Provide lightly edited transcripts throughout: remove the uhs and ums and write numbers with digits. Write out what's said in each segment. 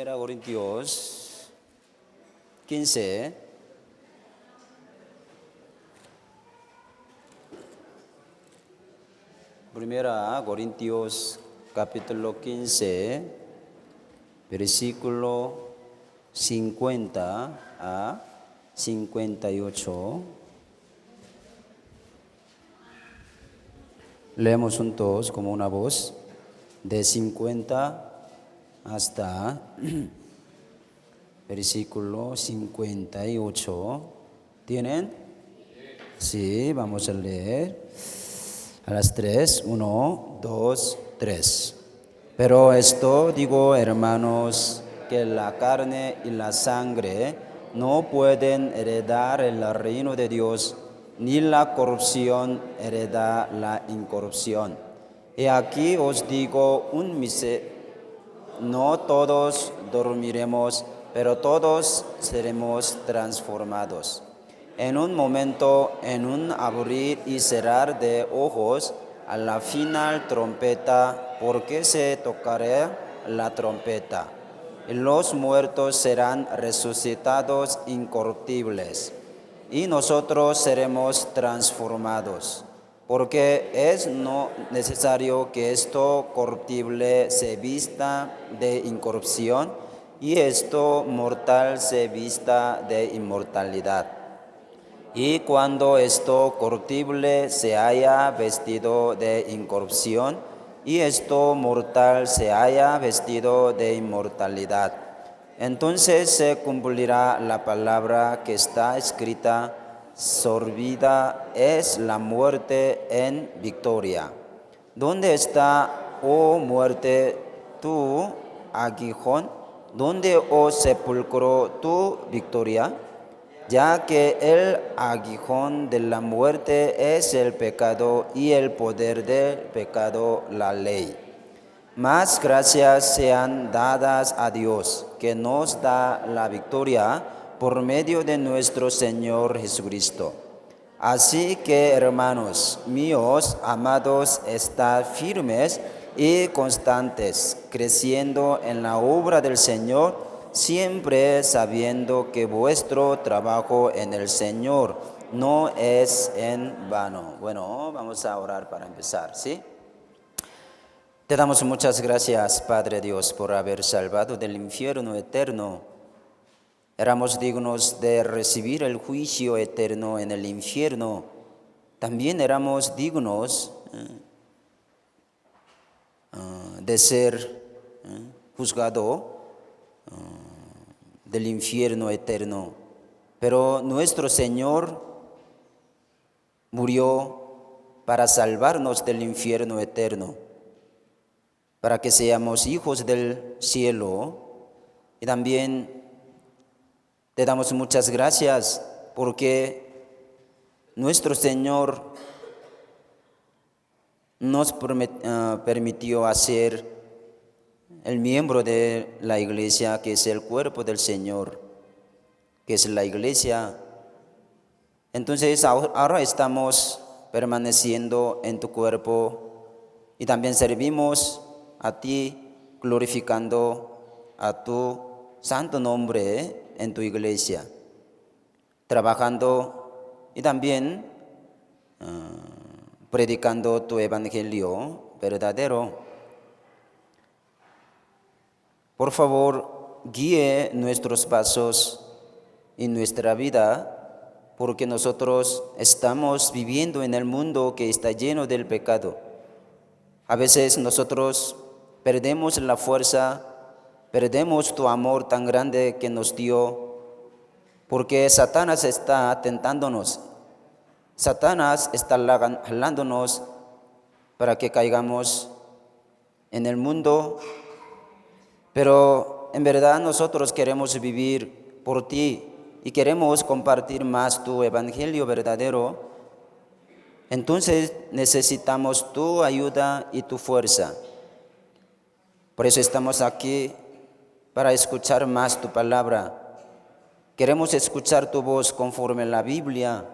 Primera Corintios 15. Primera Corintios capítulo 15, versículo 50 a 58. Leemos juntos como una voz de 50 hasta versículo 58. ¿Tienen? Sí, vamos a leer a las 3. 1, 2, 3. Pero esto digo, hermanos, que la carne y la sangre no pueden heredar el reino de Dios, ni la corrupción hereda la incorrupción. Y aquí os digo un misterio: no todos dormiremos, pero todos seremos transformados. En un momento, en un abrir y cerrar de ojos, a la final trompeta, porque se tocará la trompeta, y los muertos serán resucitados incorruptibles, y nosotros seremos transformados. Porque es no necesario que esto corruptible se vista de incorrupción y esto mortal se vista de inmortalidad. Y cuando esto corruptible se haya vestido de incorrupción y esto mortal se haya vestido de inmortalidad, entonces se cumplirá la palabra que está escrita: sorbida es la muerte en victoria. ¿Dónde está, oh muerte, tu aguijón? ¿Dónde, oh sepulcro, tu victoria? Ya que el aguijón de la muerte es el pecado y el poder del pecado la ley. Mas gracias sean dadas a Dios, que nos da la victoria por medio de nuestro Señor Jesucristo. Así que, hermanos míos, amados, estad firmes y constantes, creciendo en la obra del Señor, siempre sabiendo que vuestro trabajo en el Señor no es en vano. Bueno, vamos a orar para empezar, ¿sí? Te damos muchas gracias, Padre Dios, por haber salvado del infierno eterno. Éramos dignos de recibir el juicio eterno en el infierno. También éramos dignos de ser juzgado del infierno eterno. Pero nuestro Señor murió para salvarnos del infierno eterno, para que seamos hijos del cielo. Y también te damos muchas gracias porque nuestro Señor nos permitió hacer el miembro de la iglesia, que es el cuerpo del Señor, que es la iglesia. Entonces ahora estamos permaneciendo en tu cuerpo y también servimos a ti, glorificando a tu santo nombre en tu iglesia, trabajando y también predicando tu evangelio verdadero. Por favor, guíe nuestros pasos y nuestra vida, porque nosotros estamos viviendo en el mundo que está lleno del pecado. A veces nosotros perdemos la fuerza, perdemos tu amor tan grande que nos dio, porque Satanás está tentándonos. Satanás está jalándonos para que caigamos en el mundo, pero en verdad nosotros queremos vivir por ti y queremos compartir más tu evangelio verdadero. Entonces necesitamos tu ayuda y tu fuerza. Por eso estamos aquí, para escuchar más tu palabra. Queremos escuchar tu voz conforme a la Biblia.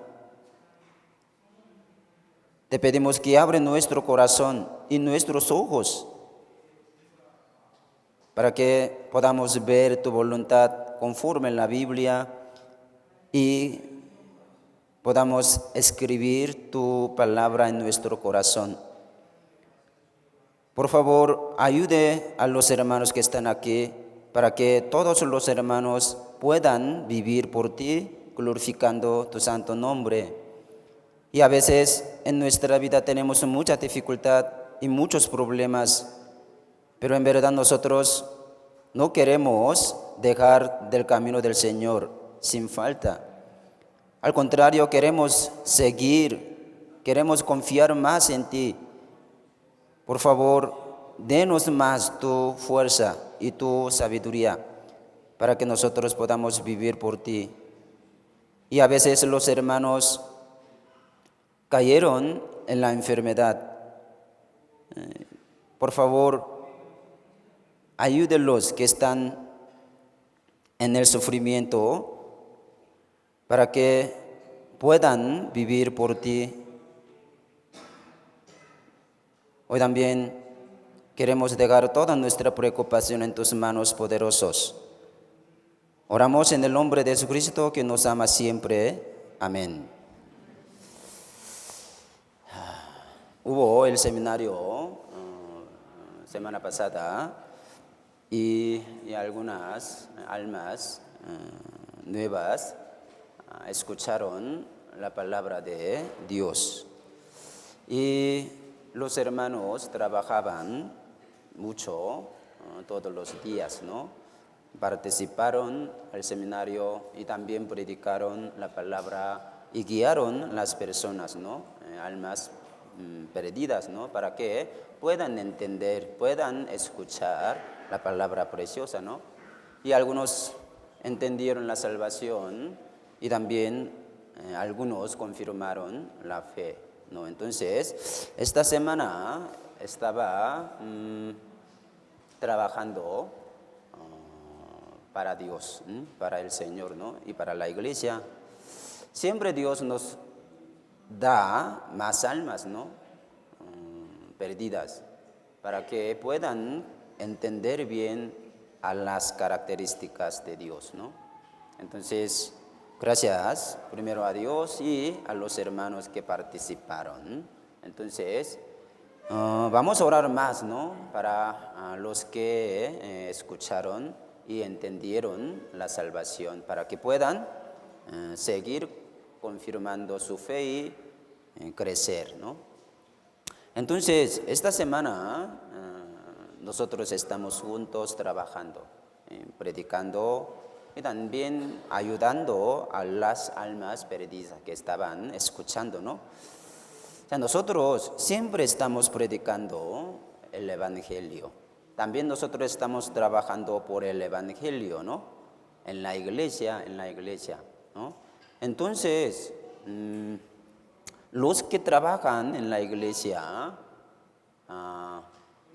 Te pedimos que abre nuestro corazón y nuestros ojos para que podamos ver tu voluntad conforme en la Biblia y podamos escribir tu palabra en nuestro corazón. Por favor, ayude a los hermanos que están aquí para que todos los hermanos puedan vivir por ti, glorificando tu santo nombre. Y a veces en nuestra vida tenemos mucha dificultad y muchos problemas, pero en verdad nosotros no queremos dejar del camino del Señor sin falta. Al contrario, queremos seguir, queremos confiar más en ti. Por favor, denos más tu fuerza y tu sabiduría para que nosotros podamos vivir por ti. Y a veces los hermanos cayeron en la enfermedad. Por favor, ayúdenlos que están en el sufrimiento para que puedan vivir por ti. Hoy también queremos dejar toda nuestra preocupación en tus manos poderosos. Oramos en el nombre de Jesucristo que nos ama siempre. Amén. Hubo el seminario semana pasada y algunas almas nuevas escucharon la palabra de Dios. Y los hermanos trabajaban mucho todos los días, ¿no? Participaron al seminario y también predicaron la palabra y guiaron las personas, ¿no? Almas perdidas, ¿no? Para que puedan entender, puedan escuchar la palabra preciosa, ¿no? Y algunos entendieron la salvación y también algunos confirmaron la fe, ¿no? Entonces, esta semana estaba trabajando para Dios, para el Señor, ¿no? Y para la iglesia. Siempre Dios nos da más almas, ¿no? Perdidas, para que puedan entender bien a las características de Dios, ¿no? Entonces, gracias primero a Dios y a los hermanos que participaron. Entonces, vamos a orar más, ¿no? Para los que escucharon y entendieron la salvación, para que puedan seguir confirmando su fe y crecer, ¿no? Entonces, esta semana nosotros estamos juntos trabajando, predicando y también ayudando a las almas perdidas que estaban escuchando, ¿no? O sea, nosotros siempre estamos predicando el Evangelio. También nosotros estamos trabajando por el Evangelio, ¿no? En la iglesia, ¿no? Entonces, los que trabajan en la iglesia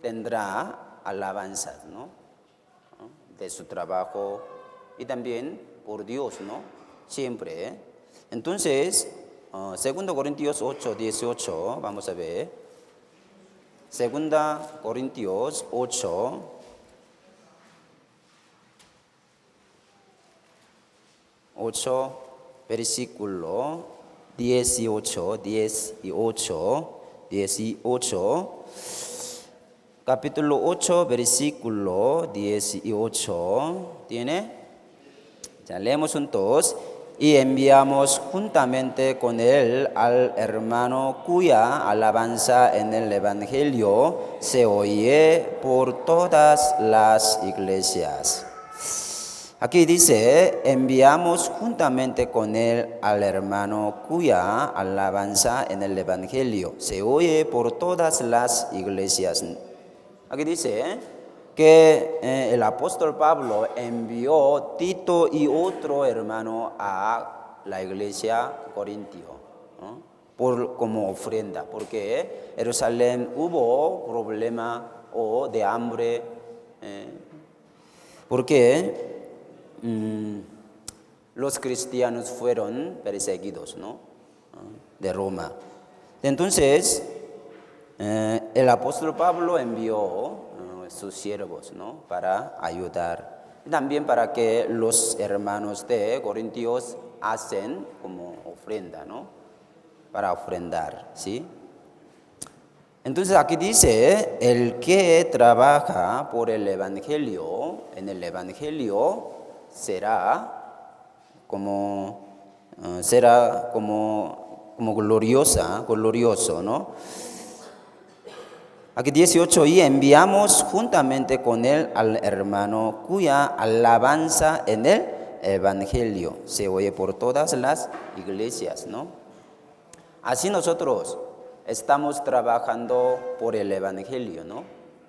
tendrá alabanzas, ¿no? De su trabajo y también por Dios, ¿no? Siempre, ¿eh? Entonces, 2 Corintios 8, 18, vamos a ver. 2 Corintios 8, 8, versículo 18, capítulo 8, versículo 18, ¿tiene? Ya leemos juntos. Y enviamos juntamente con él al hermano cuya alabanza en el Evangelio se oye por todas las iglesias. Aquí dice, enviamos juntamente con él al hermano cuya alabanza en el Evangelio se oye por todas las iglesias. Aquí dice que el apóstol Pablo envió Tito y otro hermano a la iglesia corintio, ¿no? Como ofrenda, porque en Jerusalén hubo problema de hambre, porque los cristianos fueron perseguidos, ¿no? De Roma. Entonces, el apóstol Pablo envió sus siervos, ¿no? Para ayudar. También para que los hermanos de Corintios hacen como ofrenda, ¿no? Para ofrendar, ¿sí? Entonces aquí dice, el que trabaja por el Evangelio, en el Evangelio será como glorioso, ¿no? Aquí 18, y enviamos juntamente con él al hermano cuya alabanza en el Evangelio se oye por todas las iglesias, ¿no? Así nosotros estamos trabajando por el Evangelio, ¿no?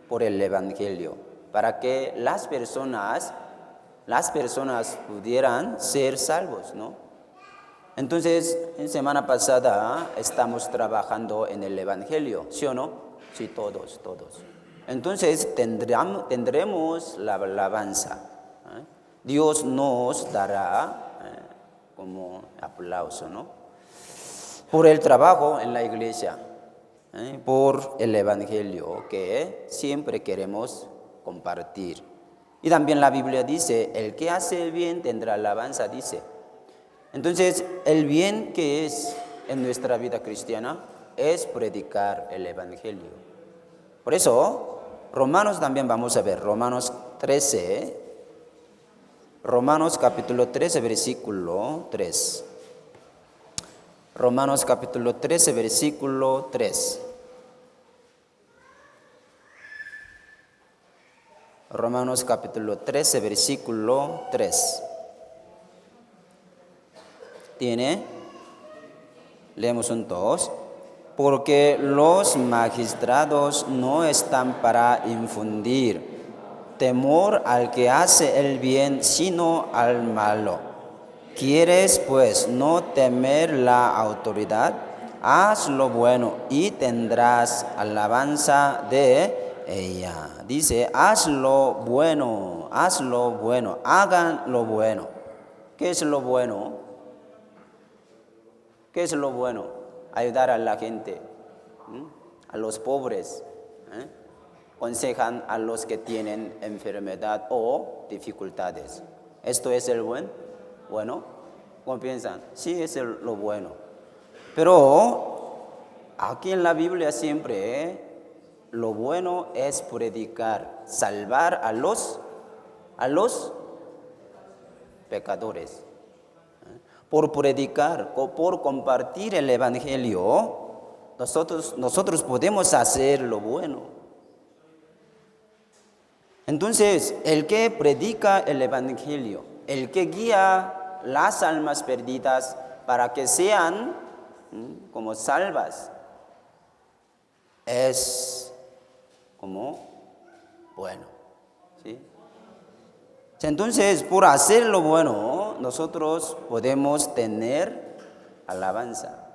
Por el Evangelio, para que las personas pudieran ser salvos, ¿no? Entonces, en semana pasada estamos trabajando en el Evangelio, ¿sí o no? Sí, todos. Entonces tendremos la alabanza. Dios nos dará como aplauso, ¿no? Por el trabajo en la iglesia, por el Evangelio que siempre queremos compartir. Y también la Biblia dice, el que hace el bien tendrá alabanza, dice. Entonces, el bien que es en nuestra vida cristiana es predicar el Evangelio. Por eso, Romanos también vamos a ver, Romanos capítulo 13, versículo 3. Romanos capítulo 13, versículo 3. Romanos capítulo 13, versículo 3. ¿Tiene? Leemos juntos. Porque los magistrados no están para infundir temor al que hace el bien, sino al malo. ¿Quieres pues no temer la autoridad? Haz lo bueno y tendrás alabanza de ella. Dice, haz lo bueno, hagan lo bueno. ¿Qué es lo bueno? ¿Qué es lo bueno? Ayudar a la gente, a los pobres, aconsejan a los que tienen enfermedad o dificultades. ¿Esto es el bueno? ¿Cómo piensan? Sí, es lo bueno. Pero aquí en la Biblia siempre lo bueno es predicar, salvar a los pecadores. Por predicar, por compartir el Evangelio, nosotros podemos hacer lo bueno. Entonces, el que predica el Evangelio, el que guía las almas perdidas para que sean como salvas, es como bueno, ¿sí? Entonces, por hacer lo bueno, nosotros podemos tener alabanza.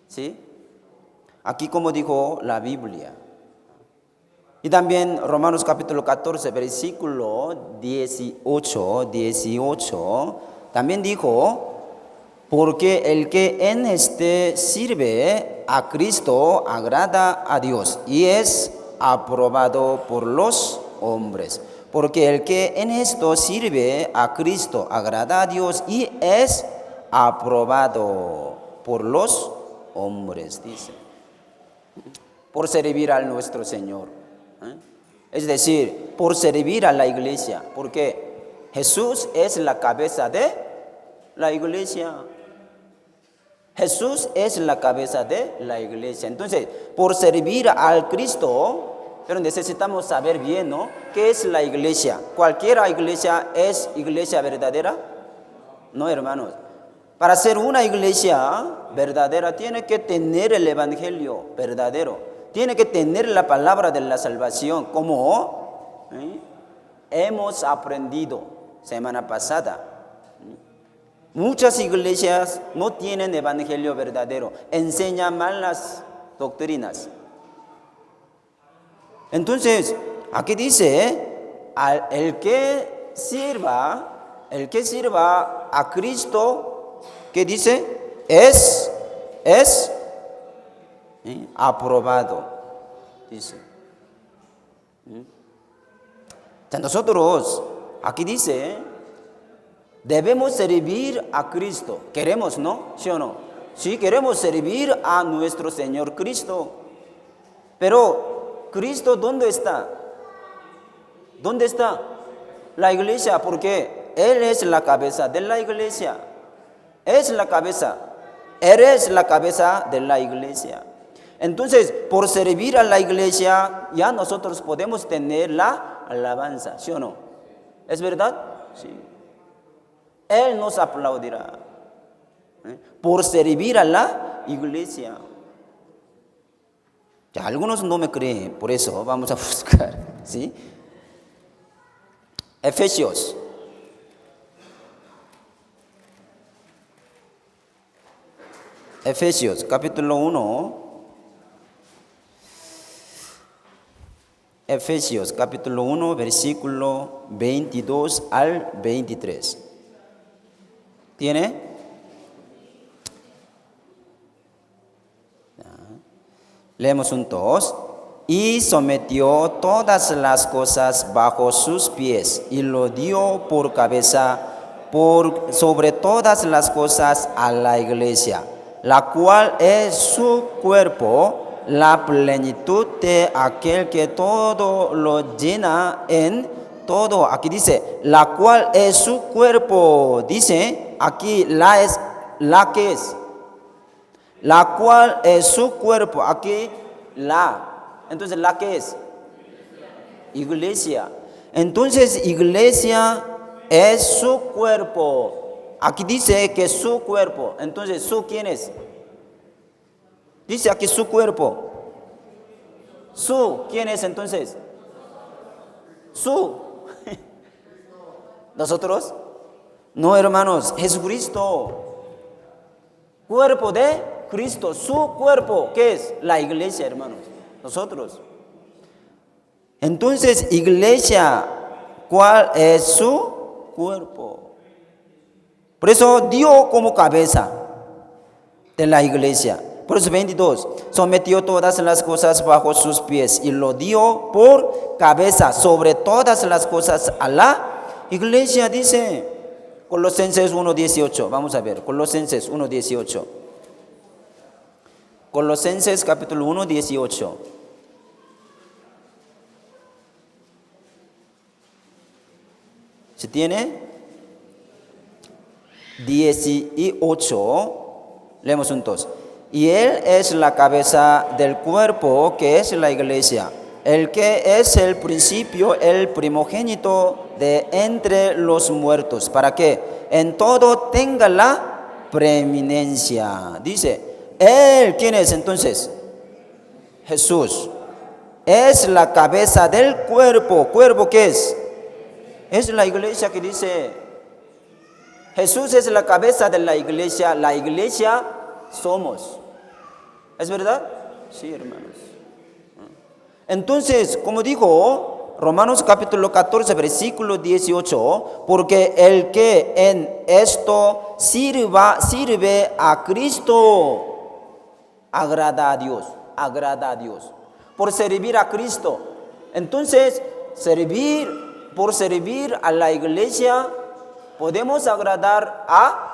¿Sí? Aquí como dijo la Biblia. Y también Romanos capítulo 14, versículo 18, también dijo, porque el que en este sirve a Cristo agrada a Dios y es aprobado por los hombres. Porque el que en esto sirve a Cristo agrada a Dios y es aprobado por los hombres, dice. Por servir a nuestro Señor. Es decir, por servir a la iglesia. Porque Jesús es la cabeza de la iglesia. Jesús es la cabeza de la iglesia. Entonces, por servir al Cristo, pero necesitamos saber bien, ¿no? ¿Qué es la iglesia? ¿Cualquier iglesia es iglesia verdadera? No, hermanos. Para ser una iglesia verdadera tiene que tener el Evangelio verdadero. Tiene que tener la palabra de la salvación, como hemos aprendido semana pasada. Muchas iglesias no tienen evangelio verdadero, enseñan malas doctrinas. Entonces, aquí dice, el que sirva a Cristo, ¿qué dice? Es aprobado, dice. Nosotros, aquí dice, debemos servir a Cristo. Queremos, ¿no? ¿Sí o no? Sí, queremos servir a nuestro Señor Cristo. Pero, ¿Cristo dónde está? ¿Dónde está? La iglesia, porque Él es la cabeza de la iglesia. Es la cabeza. Eres la cabeza de la iglesia. Entonces, por servir a la iglesia, ya nosotros podemos tener la alabanza, ¿sí o no? ¿Es verdad? Sí. Él nos aplaudirá. Por servir a la iglesia. Ya, algunos no me creen, por eso vamos a buscar, ¿sí? Efesios. Efesios, capítulo 1. Efesios, capítulo 1, versículo 22 al 23. ¿Tiene? Leemos juntos. Y sometió todas las cosas bajo sus pies y lo dio por cabeza sobre todas las cosas a la iglesia, la cual es su cuerpo, la plenitud de aquel que todo lo llena en todo. Aquí dice, la cual es su cuerpo. Dice, aquí la es, la que es. La cual es su cuerpo. Aquí la. Entonces, ¿la que es? Iglesia. Entonces, iglesia es su cuerpo. Aquí dice que su cuerpo. Entonces, ¿su quién es? Dice aquí su cuerpo. ¿Su quién es entonces? ¿Su? ¿Nosotros? No, hermanos, Jesucristo. Cuerpo de Cristo. Su cuerpo, ¿qué es? La iglesia, hermanos. Nosotros. Entonces, iglesia, ¿cuál es su cuerpo? Por eso dio como cabeza de la iglesia. Por eso 22, sometió todas las cosas bajo sus pies y lo dio por cabeza sobre todas las cosas a la iglesia, dice Colosenses 1:18. Vamos a ver, Colosenses 1:18. Colosenses capítulo 1:18. ¿Se tiene? 18. Leemos juntos. Y Él es la cabeza del cuerpo, que es la iglesia, el que es el principio, el primogénito de entre los muertos, para que en todo tenga la preeminencia. Dice, Él, ¿quién es entonces? Jesús. Es la cabeza del cuerpo. ¿Cuerpo qué es? Es la iglesia que dice, Jesús es la cabeza de la iglesia somos. ¿Es verdad? Sí, hermanos. Entonces, como dijo Romanos capítulo 14, versículo 18, porque el que en esto sirve a Cristo, agrada a Dios, por servir a Cristo. Entonces, por servir a la iglesia, podemos agradar a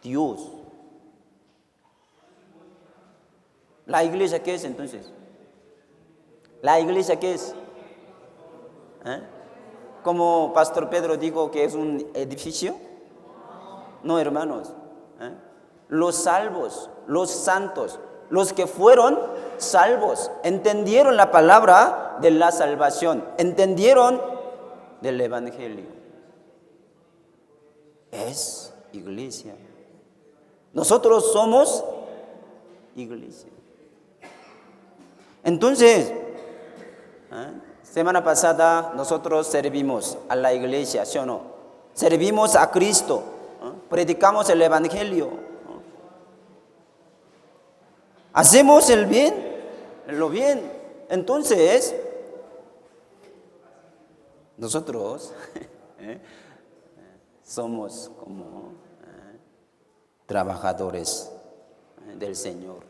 Dios. ¿La iglesia qué es entonces? ¿La iglesia qué es? Como Pastor Pedro dijo que es un edificio. No, hermanos. Los salvos, los santos, los que fueron salvos, entendieron la palabra de la salvación, entendieron del evangelio. Es iglesia. Nosotros somos iglesia. Entonces, semana pasada nosotros servimos a la iglesia, ¿sí o no? Servimos a Cristo, predicamos el evangelio, hacemos el bien, lo bien. Entonces, nosotros somos como trabajadores del Señor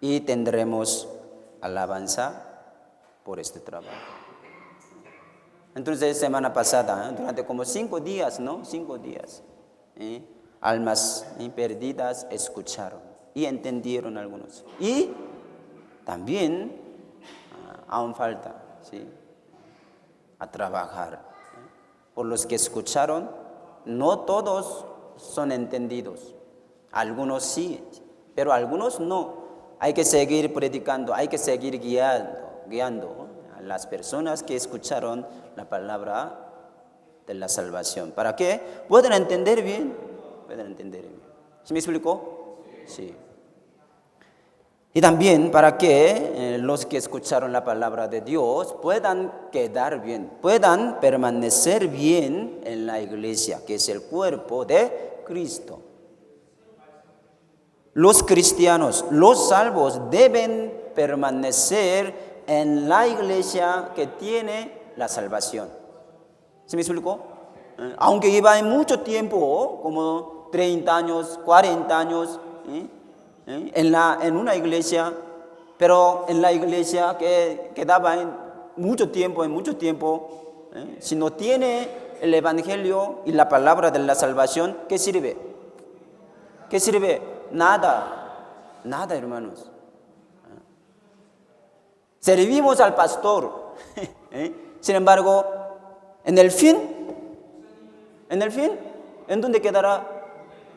y tendremos alabanza por este trabajo. Entonces, semana pasada, durante como 5 días, ¿no? 5 días, almas perdidas escucharon y entendieron algunos. Y también aún falta, ¿sí?, a trabajar. Por los que escucharon, no todos son entendidos. Algunos sí, pero algunos no. Hay que seguir predicando, hay que seguir guiando a las personas que escucharon la palabra de la salvación. ¿Para qué? Pueden entender bien. ¿Sí me explicó? Sí. Y también para que los que escucharon la palabra de Dios puedan quedar bien, puedan permanecer bien en la iglesia, que es el cuerpo de Cristo. Los cristianos, los salvos, deben permanecer en la iglesia que tiene la salvación. ¿Se me explicó? Aunque lleva mucho tiempo, como 30 años, 40 años, en una iglesia, pero en la iglesia que quedaba en mucho tiempo, si no tiene el evangelio y la palabra de la salvación, ¿qué sirve? ¿Qué sirve? Nada, hermanos. Servimos al pastor, sin embargo, en el fin, ¿en dónde quedará?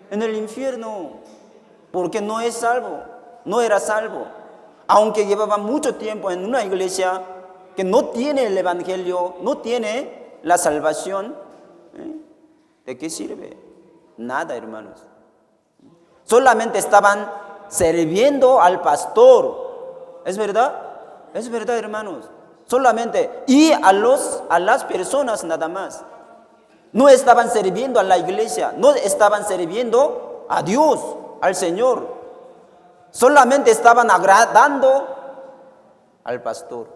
En el infierno. Porque no es salvo, no era salvo. Aunque llevaba mucho tiempo en una iglesia que no tiene el evangelio, no tiene la salvación, ¿de qué sirve? Nada, hermanos. Solamente estaban sirviendo al pastor. ¿Es verdad? Es verdad, hermanos. Solamente. Y a las personas nada más. No estaban sirviendo a la iglesia, no estaban sirviendo a Dios, al Señor. Solamente estaban agradando al pastor,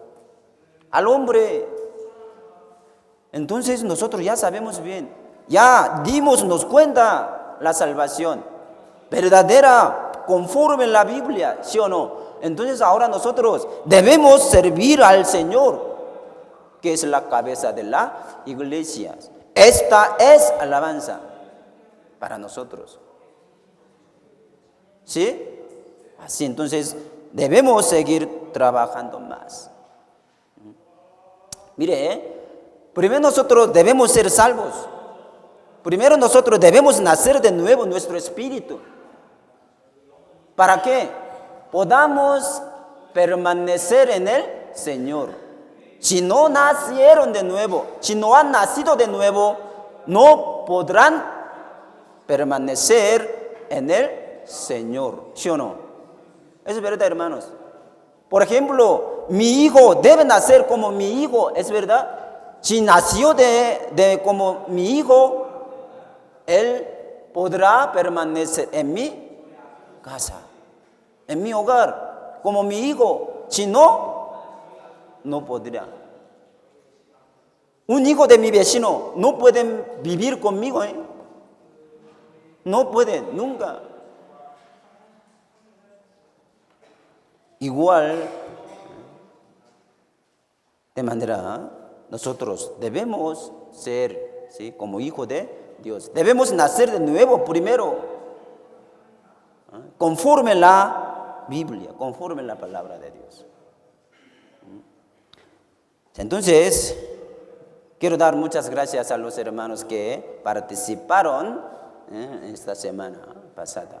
al hombre. Entonces nosotros ya sabemos bien, ya dimos cuenta la salvación verdadera, conforme la Biblia, ¿sí o no? Entonces ahora nosotros debemos servir al Señor, que es la cabeza de la iglesia. Esta es alabanza para nosotros. ¿Sí? Así entonces debemos seguir trabajando más. Mire, primero nosotros debemos ser salvos. Primero nosotros debemos nacer de nuevo en nuestro espíritu. ¿Para qué? Podamos permanecer en el Señor. Si no nacieron de nuevo, si no han nacido de nuevo, no podrán permanecer en el Señor, ¿sí o no? Es verdad, hermanos. Por ejemplo, mi hijo debe nacer como mi hijo, ¿es verdad? Si nació como mi hijo, él podrá permanecer en mi casa, en mi hogar, como mi hijo. Si no, no podrá. Un hijo de mi vecino no puede vivir conmigo, no puede, nunca. Igual, de manera, nosotros debemos ser, ¿sí?, como hijo de Dios. Debemos nacer de nuevo primero, conforme la Biblia, conforme la palabra de Dios. Entonces, quiero dar muchas gracias a los hermanos que participaron esta semana pasada,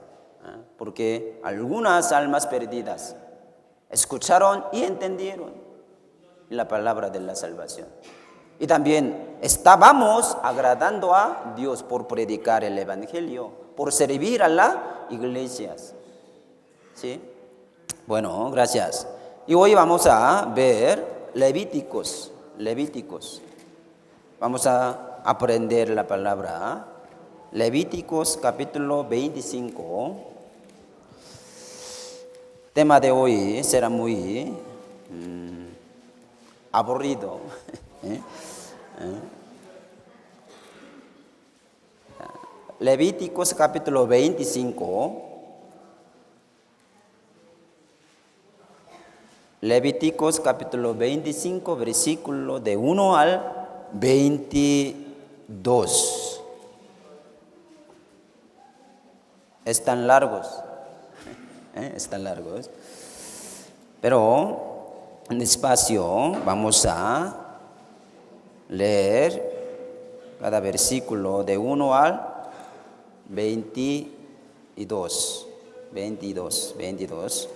porque algunas almas perdidas escucharon y entendieron la palabra de la salvación. Y también estábamos agradando a Dios por predicar el evangelio, por servir a las iglesias. ¿Sí? Bueno, gracias. Y hoy vamos a ver Levíticos. Vamos a aprender la palabra. Levíticos capítulo 25. Tema de hoy será muy aburrido. Levíticos capítulo 25. Levíticos capítulo 25, versículo de 1 al 22. Están largos, están largos. Pero despacio vamos a leer cada versículo de 1 al 22. 22.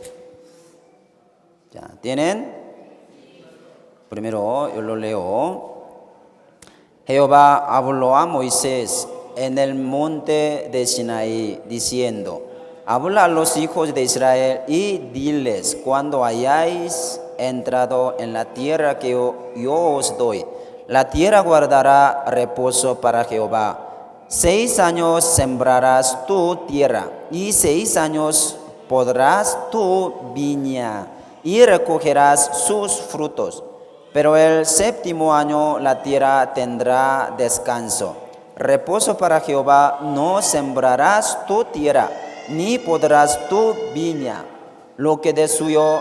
¿Ya tienen? Primero yo lo leo. Jehová habló a Moisés en el monte de Sinaí, diciendo: habla a los hijos de Israel y diles: cuando hayáis entrado en la tierra que yo os doy, la tierra guardará reposo para Jehová. 6 años sembrarás tu tierra, y 6 años podrás tu viña, y recogerás sus frutos. Pero el 7º año la tierra tendrá descanso. Reposo para Jehová, no sembrarás tu tierra, ni podrás tu viña. Lo que de suyo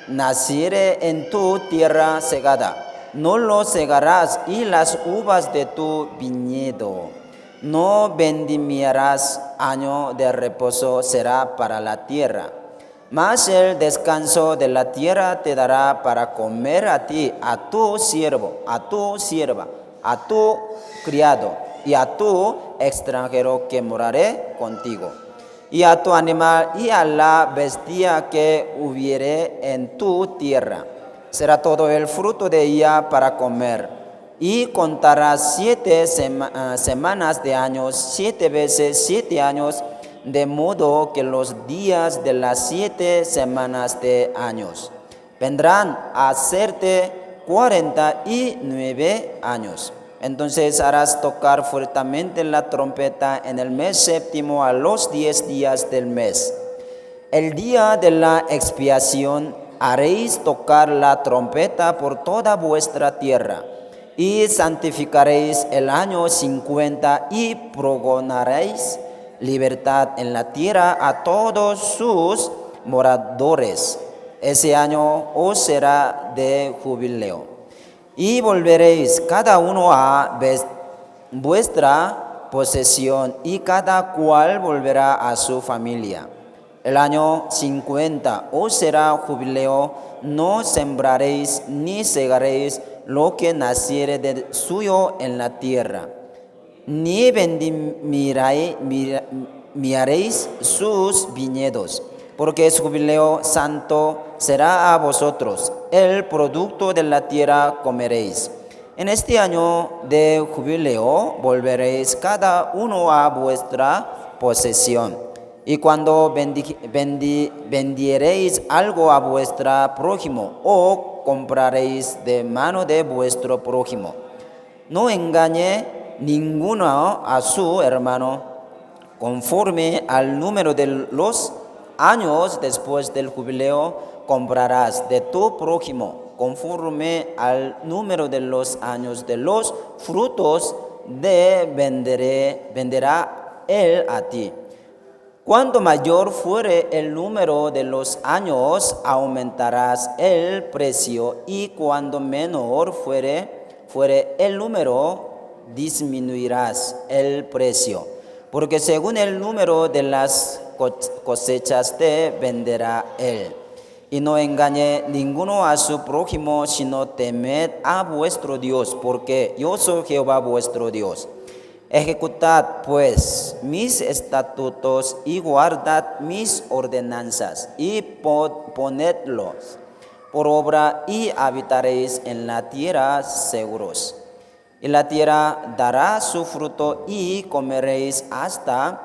naciere en tu tierra segada, no lo segarás, y las uvas de tu viñedo no vendimiarás. Año de reposo será para la tierra. Mas el descanso de la tierra te dará para comer a ti, a tu siervo, a tu sierva, a tu criado y a tu extranjero que moraré contigo, y a tu animal y a la bestia que hubiere en tu tierra. Será todo el fruto de ella para comer. Y contarás 7 semanas de años, 7 veces 7 años, de modo que los días de las 7 semanas de años vendrán a hacerte 49 años. Entonces harás tocar fuertemente la trompeta en el mes 7º a los 10 días del mes. El día de la expiación haréis tocar la trompeta por toda vuestra tierra. Y santificaréis el año 50 y pregonaréis libertad en la tierra a todos sus moradores. Ese año os será de jubileo. Y volveréis cada uno a vuestra posesión, y cada cual volverá a su familia. El año 50 os será jubileo, no sembraréis ni segaréis lo que naciere de suyo en la tierra, ni vendimiaréis sus viñedos, porque es jubileo santo será a vosotros, el producto de la tierra comeréis. En este año de jubileo volveréis cada uno a vuestra posesión. Y cuando vendiereis algo a vuestra prójimo, o compraréis de mano de vuestro prójimo, no engañe ninguno a su hermano. Conforme al número de los años después del jubileo comprarás de tu prójimo, conforme al número de los años de los frutos venderá él a ti. Cuanto mayor fuere el número de los años, aumentarás el precio, y cuando menor fuere el número, disminuirás el precio. Porque según el número de las cosechas te venderá él. Y no engañe ninguno a su prójimo, sino temed a vuestro Dios, porque yo soy Jehová vuestro Dios. Ejecutad pues mis estatutos y guardad mis ordenanzas, y ponedlos por obra, y habitaréis en la tierra seguros. Y la tierra dará su fruto, y comeréis hasta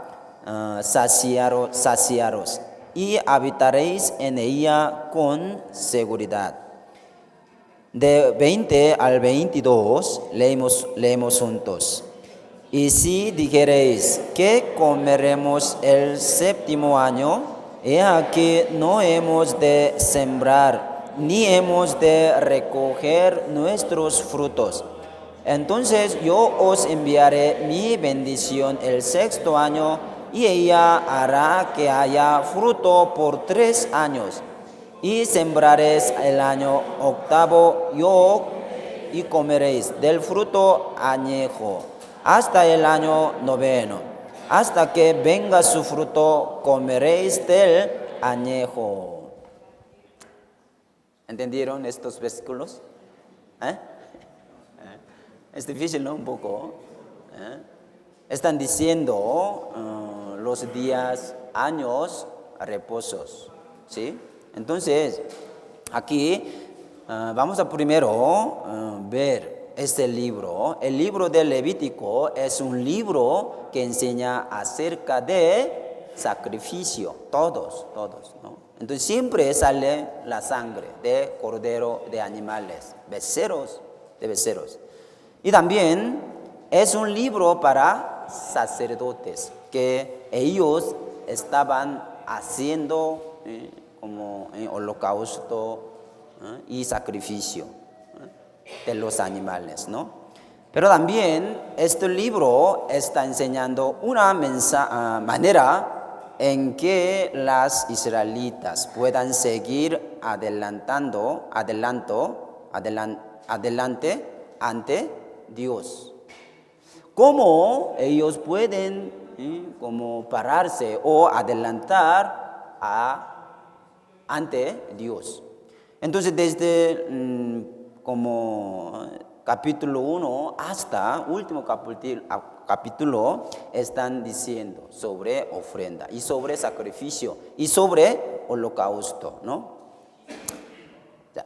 saciaros, y habitaréis en ella con seguridad. De 20 al 22 leemos juntos. Y si dijereis: ¿qué comeremos el 7º año? He aquí no hemos de sembrar, ni hemos de recoger nuestros frutos. Entonces yo os enviaré mi bendición el 6º año, y ella hará que haya fruto por 3 años. y sembraréis el año octavo y comeréis del fruto añejo hasta el año noveno. Hasta que venga su fruto, comeréis del añejo. ¿Entendieron estos versículos? Es difícil, ¿no? Un poco. Están diciendo los días, años, reposos. ¿Sí? Entonces, aquí vamos a primero ver este libro. El libro del Levítico es un libro que enseña acerca de sacrificio. Todos, ¿no? Entonces siempre sale la sangre de cordero, de animales, de becerros. Y también es un libro para sacerdotes, que ellos estaban haciendo como holocausto y sacrificio de los animales, ¿no? Pero también este libro está enseñando una manera en que las israelitas puedan seguir adelante ante Dios. ¿Cómo ellos pueden como pararse o adelantar ante Dios? Entonces, desde como capítulo 1 hasta último capítulo están diciendo sobre ofrenda y sobre sacrificio y sobre holocausto, ¿no?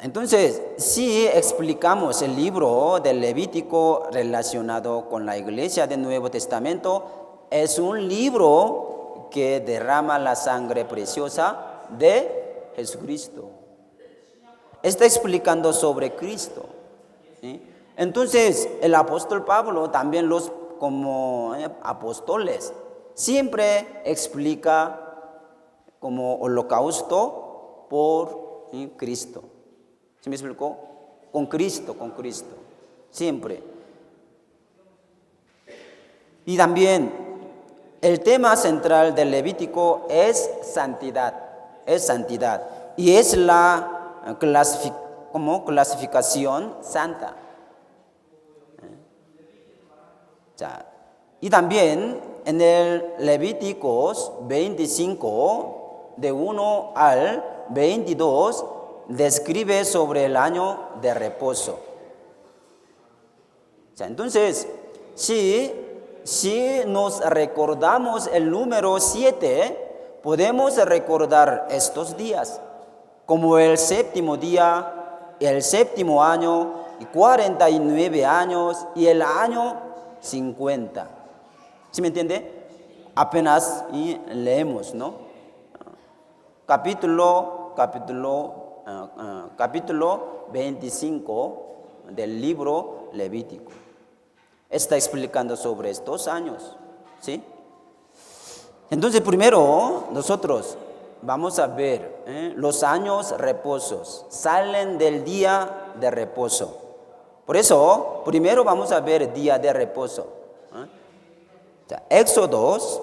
Entonces, si explicamos el libro del Levítico relacionado con la iglesia del Nuevo Testamento, es un libro que derrama la sangre preciosa de Jesucristo. Está explicando sobre Cristo, ¿sí? Entonces, el apóstol Pablo, también los como apóstoles, siempre explica como holocausto por Cristo. ¿Sí me explicó? Con Cristo, siempre. Y también el tema central del Levítico es santidad. Y es la clasificación santa. Y también en el Levíticos 25, de 1 al 22, describe sobre el año de reposo. Entonces, si nos recordamos el número 7, podemos recordar estos días como el séptimo día, el séptimo año, y 49 años, y el año 50. ¿Sí me entiende? Apenas leemos, ¿no? Capítulo 25 del libro Levítico. Está explicando sobre estos años, ¿sí? Entonces, primero, nosotros vamos a ver los años reposos. Salen del día de reposo. Por eso, primero vamos a ver día de reposo. Éxodos,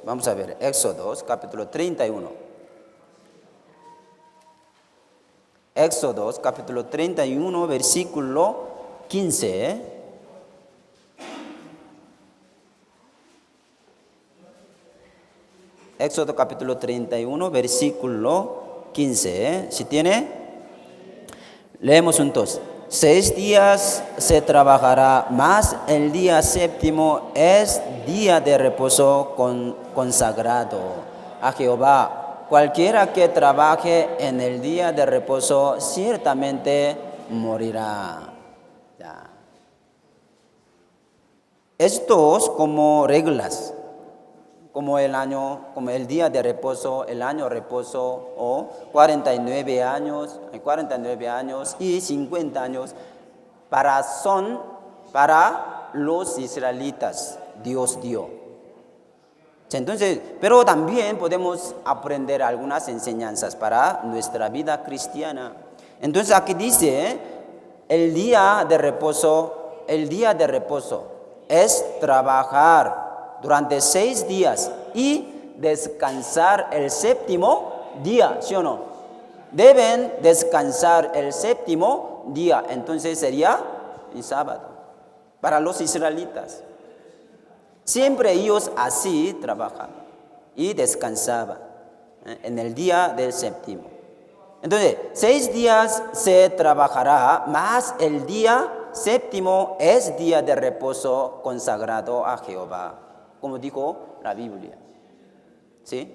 vamos a ver, Éxodos, capítulo 31. Éxodos, capítulo 31, versículo 15. Éxodo, capítulo 31, versículo 15. Si tiene, leemos juntos. 6 días se trabajará, mas el día séptimo es día de reposo consagrado a Jehová. Cualquiera que trabaje en el día de reposo ciertamente morirá. Estos como reglas, como el día de reposo, el año de reposo, o 49 años y 50 años, son para los israelitas, Dios dio. Entonces, pero también podemos aprender algunas enseñanzas para nuestra vida cristiana. Entonces aquí dice, el día de reposo es trabajar durante 6 días y descansar el séptimo día, ¿sí o no? deben descansar el séptimo día. Entonces sería el sábado para los israelitas. Siempre ellos así trabajan y descansaban en el día del séptimo. Entonces, 6 días se trabajará, más el día séptimo es día de reposo consagrado a Jehová, como dijo la Biblia. ¿Sí?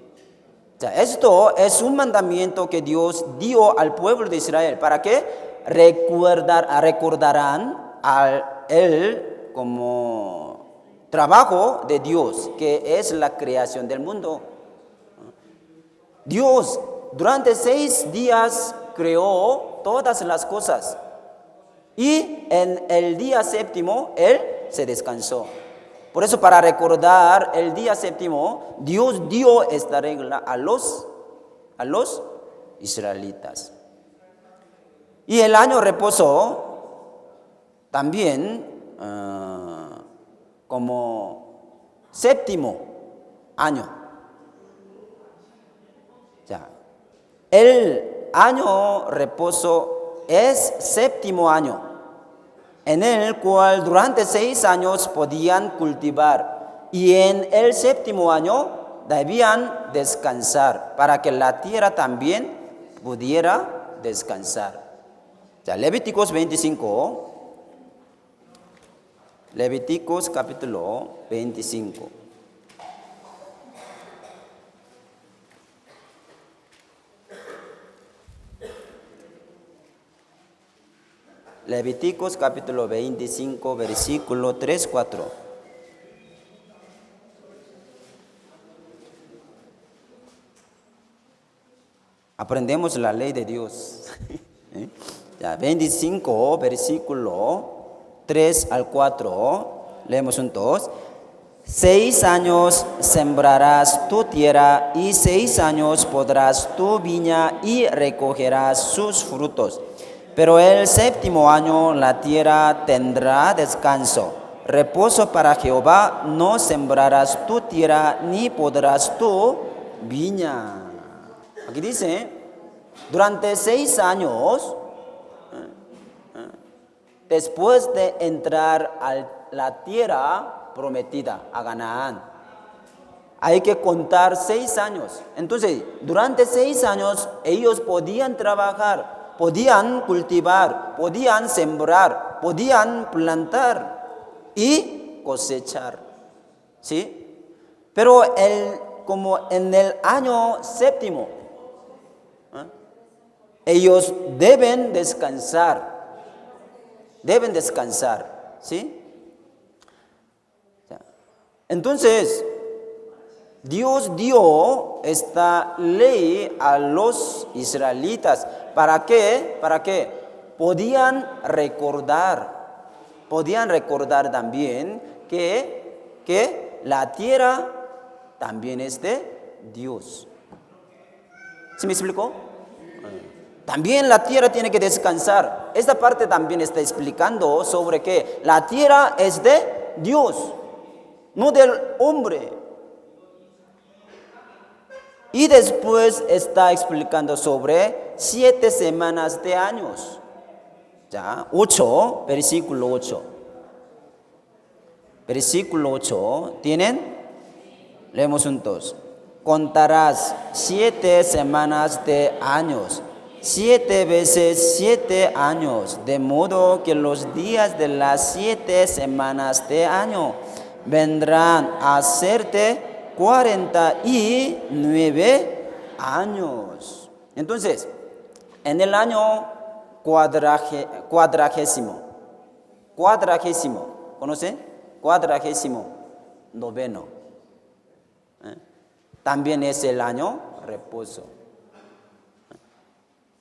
O sea, esto es un mandamiento que Dios dio al pueblo de Israel para que recordarán a él como trabajo de Dios, que es la creación del mundo. Dios durante 6 días creó todas las cosas y en el día séptimo Él se descansó. Por eso, para recordar el día séptimo, Dios dio esta regla a los israelitas. Y el año reposo también como séptimo año. Ya. El año reposo es séptimo año, en el cual durante 6 años podían cultivar, y en el séptimo año debían descansar para que la tierra también pudiera descansar. Ya, Levíticos 25, Levíticos capítulo 25. Levíticos capítulo 25, versículo 3, 4. Aprendemos la ley de Dios. Ya, 25, versículo 3 al 4. Leemos juntos. 6 años sembrarás tu tierra y 6 años podrás tu viña y recogerás sus frutos. Pero el séptimo año la tierra tendrá descanso, reposo para Jehová. No sembrarás tu tierra ni podrás tu viña. Aquí dice, durante 6 años, después de entrar a la tierra prometida, a Canaán, hay que contar 6 años. Entonces, durante 6 años ellos podían trabajar, podían cultivar, podían sembrar, podían plantar y cosechar. ¿Sí? Pero como en el año séptimo, ellos deben descansar. Deben descansar. ¿Sí? Entonces, Dios dio esta ley a los israelitas. ¿Para qué? Para que podían recordar también que la tierra también es de Dios. ¿Sí me explicó? También la tierra tiene que descansar. Esta parte también está explicando sobre que la tierra es de Dios, no del hombre. Y después está explicando sobre 7 semanas de años. Ya, 8, versículo 8. Versículo 8, ¿tienen? Leemos juntos. Contarás 7 semanas de años, 7 veces 7 años, de modo que los días de las 7 semanas de año vendrán a hacerte 49 años. Entonces, en el año cuadragésimo, ¿conocen? 49. También es el año reposo.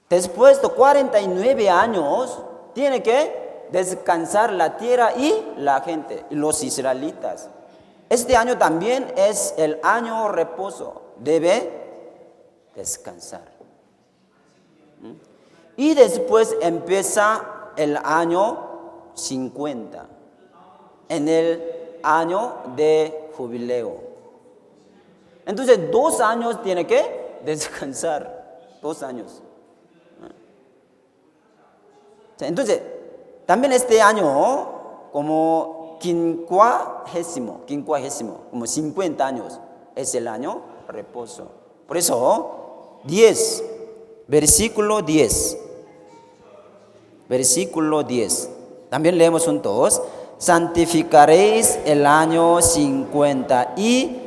Después de 49 años, tiene que descansar la tierra y la gente, los israelitas. Este año también es el año reposo. Debe descansar. Y después empieza el año 50. En el año de jubileo. Entonces 2 años tiene que descansar. 2 años. Entonces, también este año, como quincuagésimo, como 50 años, es el año reposo. Por eso, 10, versículo 10. Versículo 10. También leemos juntos. Santificaréis el año 50 y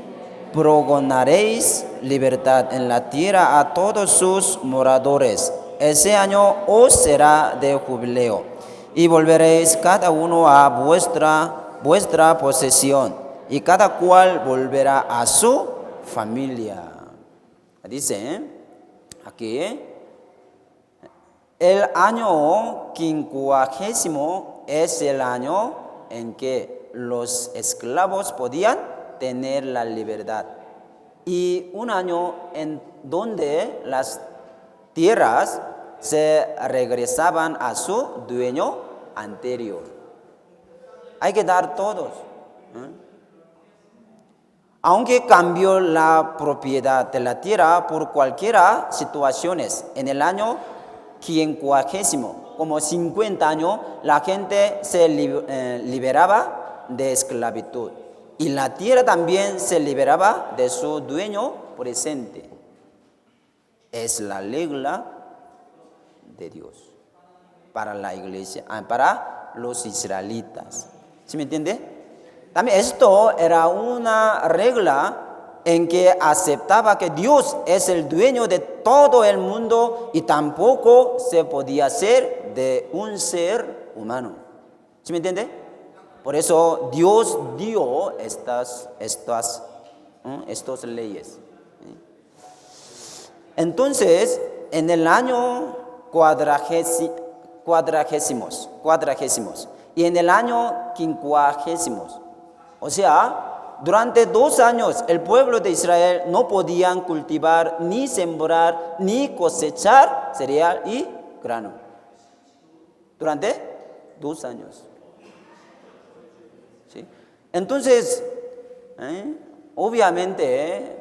pregonaréis libertad en la tierra a todos sus moradores. Ese año os será de jubileo y volveréis cada uno a vuestra posesión y cada cual volverá a su familia. Dice aquí, el año quincuagésimo es el año en que los esclavos podían tener la libertad y un año en donde las tierras se regresaban a su dueño anterior. Hay que dar todos. Aunque cambió la propiedad de la tierra por cualquiera situaciones, en el año quincuagésimo, como 50 años, la gente se liberaba de esclavitud y la tierra también se liberaba de su dueño presente. Es la regla de Dios para la iglesia, para los israelitas. ¿Sí me entiende? También esto era una regla en que aceptaba que Dios es el dueño de todo el mundo y tampoco se podía ser de un ser humano. ¿Sí me entiende? Por eso Dios dio estas leyes. Entonces, en el año cuadragésimos y en el año quincuagésimos, o sea, durante 2 años el pueblo de Israel no podían cultivar, ni sembrar, ni cosechar cereal y grano. Durante 2 años. ¿Sí? Entonces, obviamente,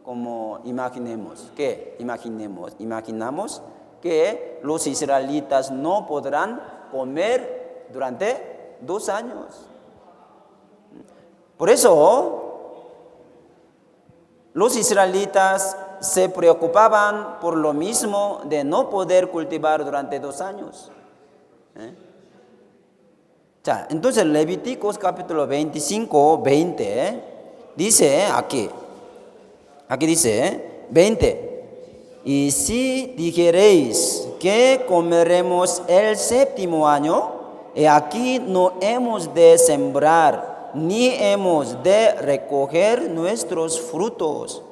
como imaginamos que los israelitas no podrán comer durante 2 años. Por eso, los israelitas se preocupaban por lo mismo de no poder cultivar durante 2 años. Entonces Levíticos capítulo 25, 20, dice aquí dice 20, y si dijereis que comeremos el 7º año, y aquí no hemos de sembrar, ni hemos de recoger nuestros frutos.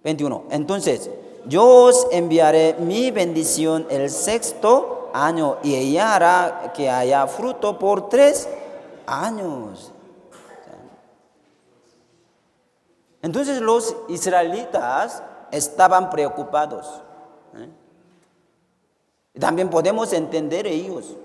21. Entonces, yo os enviaré mi bendición el 6º año, y ella hará que haya fruto por 3 años. Entonces los israelitas estaban preocupados. También podemos entender ellos,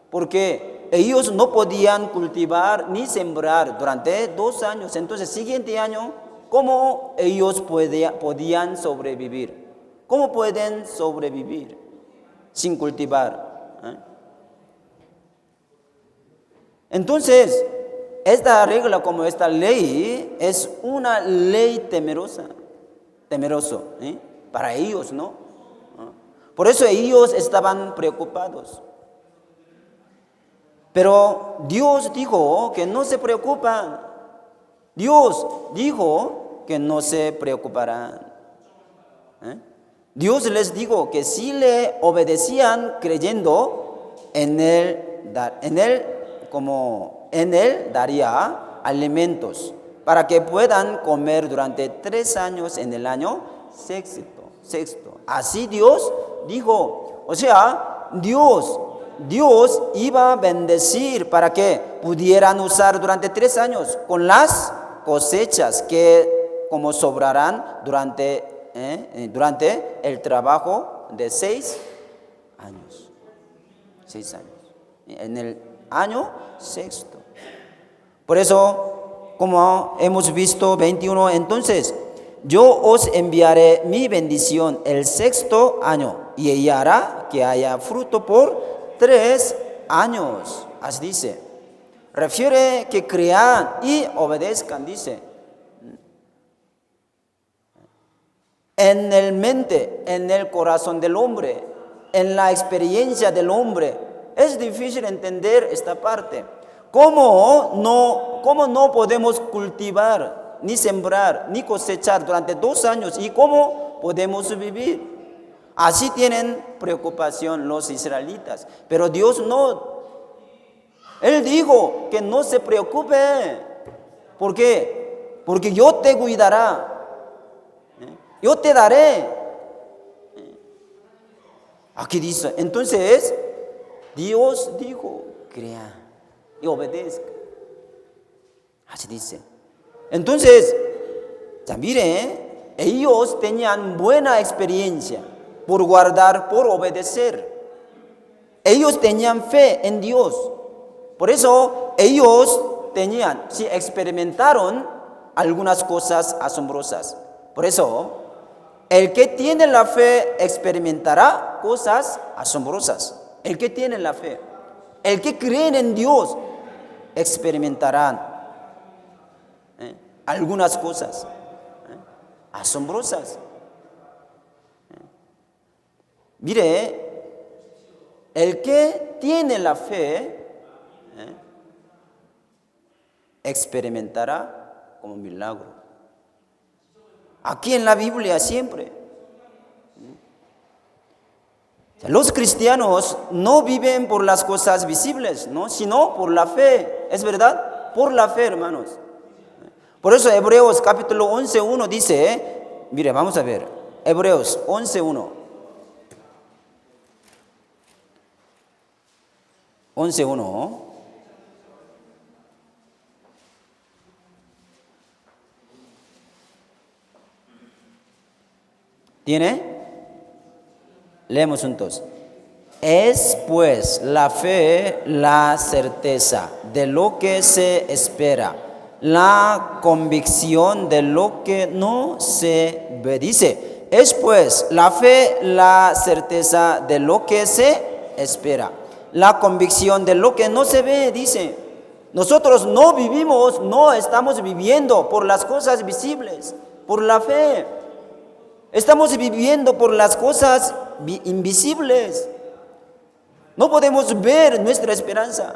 porque ellos no podían cultivar ni sembrar durante 2 años. Entonces, siguiente año, ¿cómo ellos podían sobrevivir? ¿Cómo pueden sobrevivir sin cultivar? Entonces, esta regla, como esta ley, es una ley temeroso para ellos, ¿no? Por eso ellos estaban preocupados. Pero Dios dijo que no se preocupan. Dios dijo que no se preocuparán. Dios les dijo que si le obedecían creyendo en Él daría alimentos para que puedan comer durante 3 años en el año sexto. Así Dios dijo. O sea, Dios iba a bendecir para que pudieran usar durante 3 años con las cosechas que como sobrarán durante el trabajo de 6 años. 6 años. En el año 6. Por eso, como hemos visto 21, entonces yo os enviaré mi bendición el 6º año, y ella hará que haya fruto por 3 años. Así dice. Refiere que crean y obedezcan, dice. En el mente, en el corazón del hombre, en la experiencia del hombre, es difícil entender esta parte. ¿Cómo no podemos cultivar, ni sembrar, ni cosechar durante 2 años? ¿Y cómo podemos vivir? Así tienen preocupación los israelitas. Pero Dios no. Él dijo que no se preocupe. ¿Por qué? Porque yo te cuidará. Yo te daré. Aquí dice, entonces, Dios dijo, crea y obedezca. Así dice. Entonces, ya mire, ellos tenían buena experiencia por guardar, por obedecer. Ellos tenían fe en Dios. Por eso ellos experimentaron algunas cosas asombrosas. Por eso, el que tiene la fe experimentará cosas asombrosas. El que tiene la fe, el que cree en Dios, experimentarán algunas cosas asombrosas. Mire, el que tiene la fe experimentará como un milagro. Aquí en la Biblia siempre. Los cristianos no viven por las cosas visibles, ¿no? Sino por la fe. ¿Es verdad? Por la fe, hermanos. Por eso Hebreos capítulo 11:1 dice, mire, vamos a ver. Hebreos 11:1. 11:1. ¿Tiene? Leemos juntos. Es pues la fe la certeza de lo que se espera, la convicción de lo que no se ve. Dice, es pues la fe la certeza de lo que se espera, la convicción de lo que no se ve. Dice, nosotros no vivimos, no estamos viviendo por las cosas visibles, por la fe. Estamos viviendo por las cosas invisibles. No podemos ver nuestra esperanza.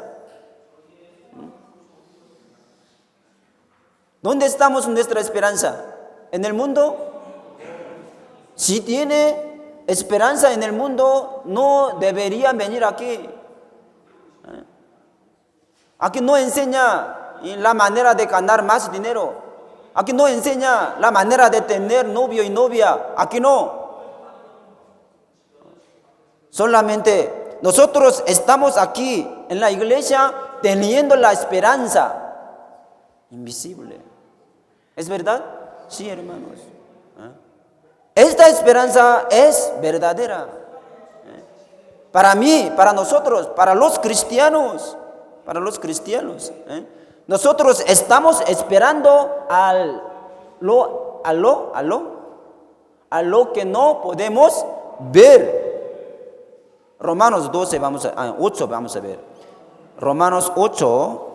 ¿Dónde estamos nuestra esperanza? ¿En el mundo? Si tiene esperanza en el mundo, no debería venir aquí. Aquí no enseña la manera de ganar más dinero. Aquí no enseña la manera de tener novio y novia. Aquí no. Solamente nosotros estamos aquí en la iglesia teniendo la esperanza invisible. ¿Es verdad? Sí, hermanos. Esta esperanza es verdadera. Para mí, para nosotros, para los cristianos. Nosotros estamos esperando a lo que no podemos ver. Romanos 8 vamos a ver. Romanos 8,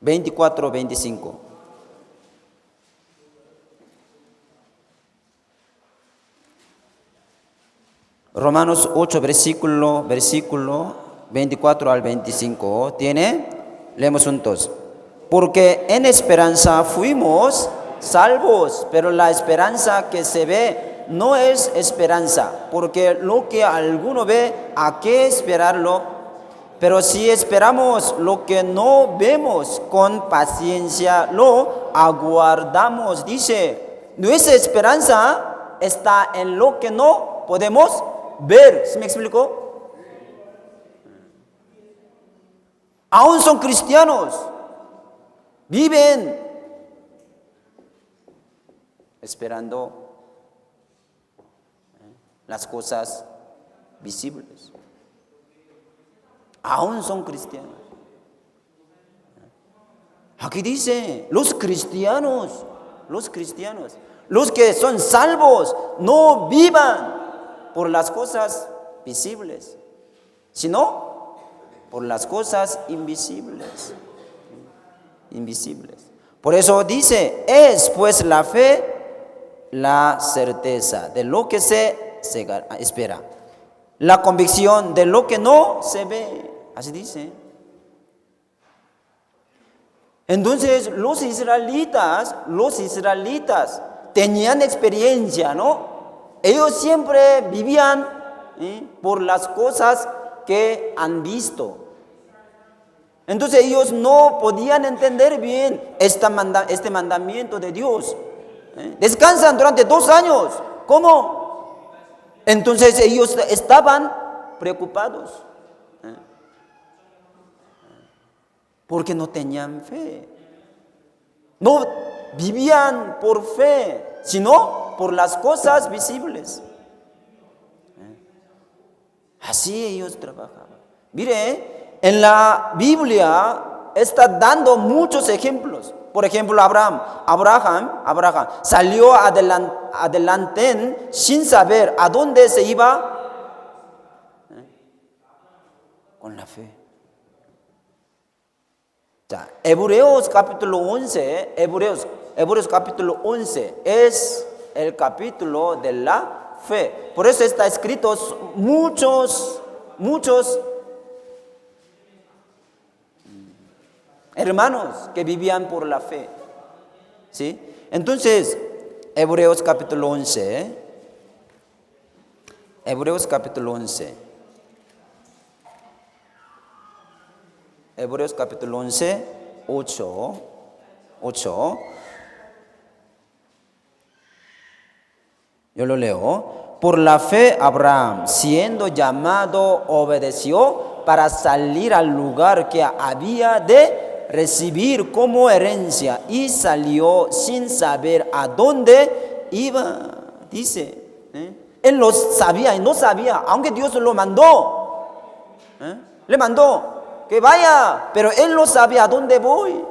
24, 25. Romanos 8, versículo 24 al 25. ¿Tiene? Leemos juntos. Porque en esperanza fuimos salvos, pero la esperanza que se ve no es esperanza, porque lo que alguno ve, ¿a qué esperarlo? Pero si esperamos lo que no vemos, con paciencia lo aguardamos. Dice, nuestra esperanza está en lo que no podemos ver. ¿Sí me explico? Aún son cristianos, viven esperando las cosas visibles. Aún son cristianos. Aquí dice, los cristianos, Los que son salvos no vivan por las cosas visibles, sino por las cosas invisibles. Invisibles. Por eso dice, es pues la fe la certeza de lo que se espera, la convicción de lo que no se ve. Así dice. Entonces los israelitas tenían experiencia, ¿no? Ellos siempre vivían por las cosas que han visto. Entonces ellos no podían entender bien este mandamiento de Dios. Descansan durante 2 años. ¿Cómo? Entonces ellos estaban preocupados. Porque no tenían fe. No vivían por fe, sino por las cosas visibles. Así ellos trabajaban. Mire, en la Biblia está dando muchos ejemplos. Por ejemplo, Abraham salió adelante sin saber a dónde se iba. Con la fe. Hebreos capítulo 11 es el capítulo de la fe. Por eso está escrito muchos hermanos que vivían por la fe. ¿Sí? Entonces, Hebreos capítulo 11. Hebreos capítulo 11. Hebreos capítulo 11, 8. Yo lo leo. Por la fe Abraham, siendo llamado, obedeció para salir al lugar que había de recibir como herencia y salió sin saber a dónde iba. Dice, él lo sabía y no sabía, aunque Dios lo mandó. Le mandó que vaya, pero él no sabía a dónde voy.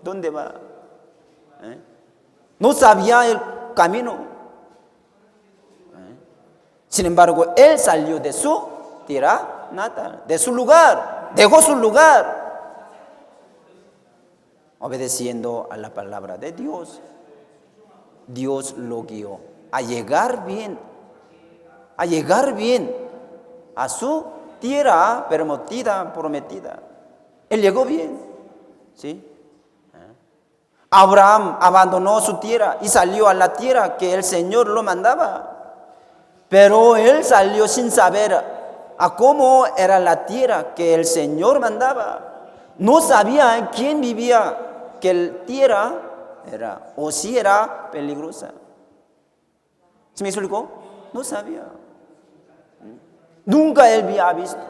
¿Dónde va? No sabía el camino. Sin embargo, él salió de su tierra natal, de su lugar, dejó su lugar, obedeciendo a la palabra de Dios. Dios lo guió a llegar bien a su tierra prometida. Él llegó bien, ¿sí? Abraham abandonó su tierra y salió a la tierra que el Señor lo mandaba. Pero él salió sin saber a cómo era la tierra que el Señor mandaba. No sabía quién vivía, que la tierra era, o si era peligrosa. ¿Se me explicó? No sabía. Nunca él había visto.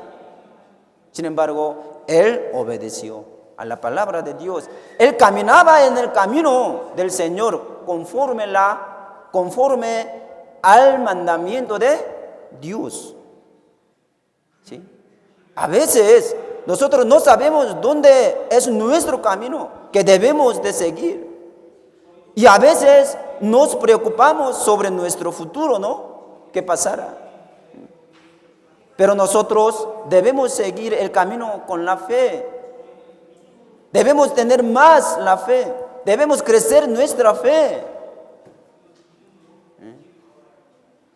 Sin embargo, él obedeció a la palabra de Dios. Él caminaba en el camino del Señor conforme al mandamiento de Dios. ¿Sí? A veces nosotros no sabemos dónde es nuestro camino que debemos de seguir. Y a veces nos preocupamos sobre nuestro futuro, ¿no? ¿Qué pasará? Pero nosotros debemos seguir el camino con la fe. Debemos tener más la fe. Debemos crecer nuestra fe.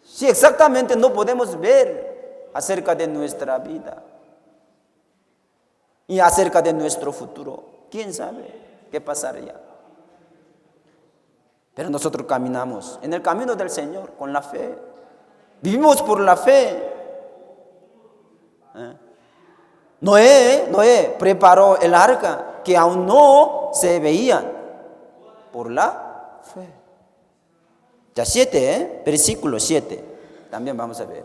Si exactamente no podemos ver acerca de nuestra vida y acerca de nuestro futuro, ¿quién sabe qué pasaría? Pero nosotros caminamos en el camino del Señor con la fe. Vivimos por la fe. Noé preparó el arca que aún no se veía por la fe. Ya 7, versículo 7. También vamos a ver.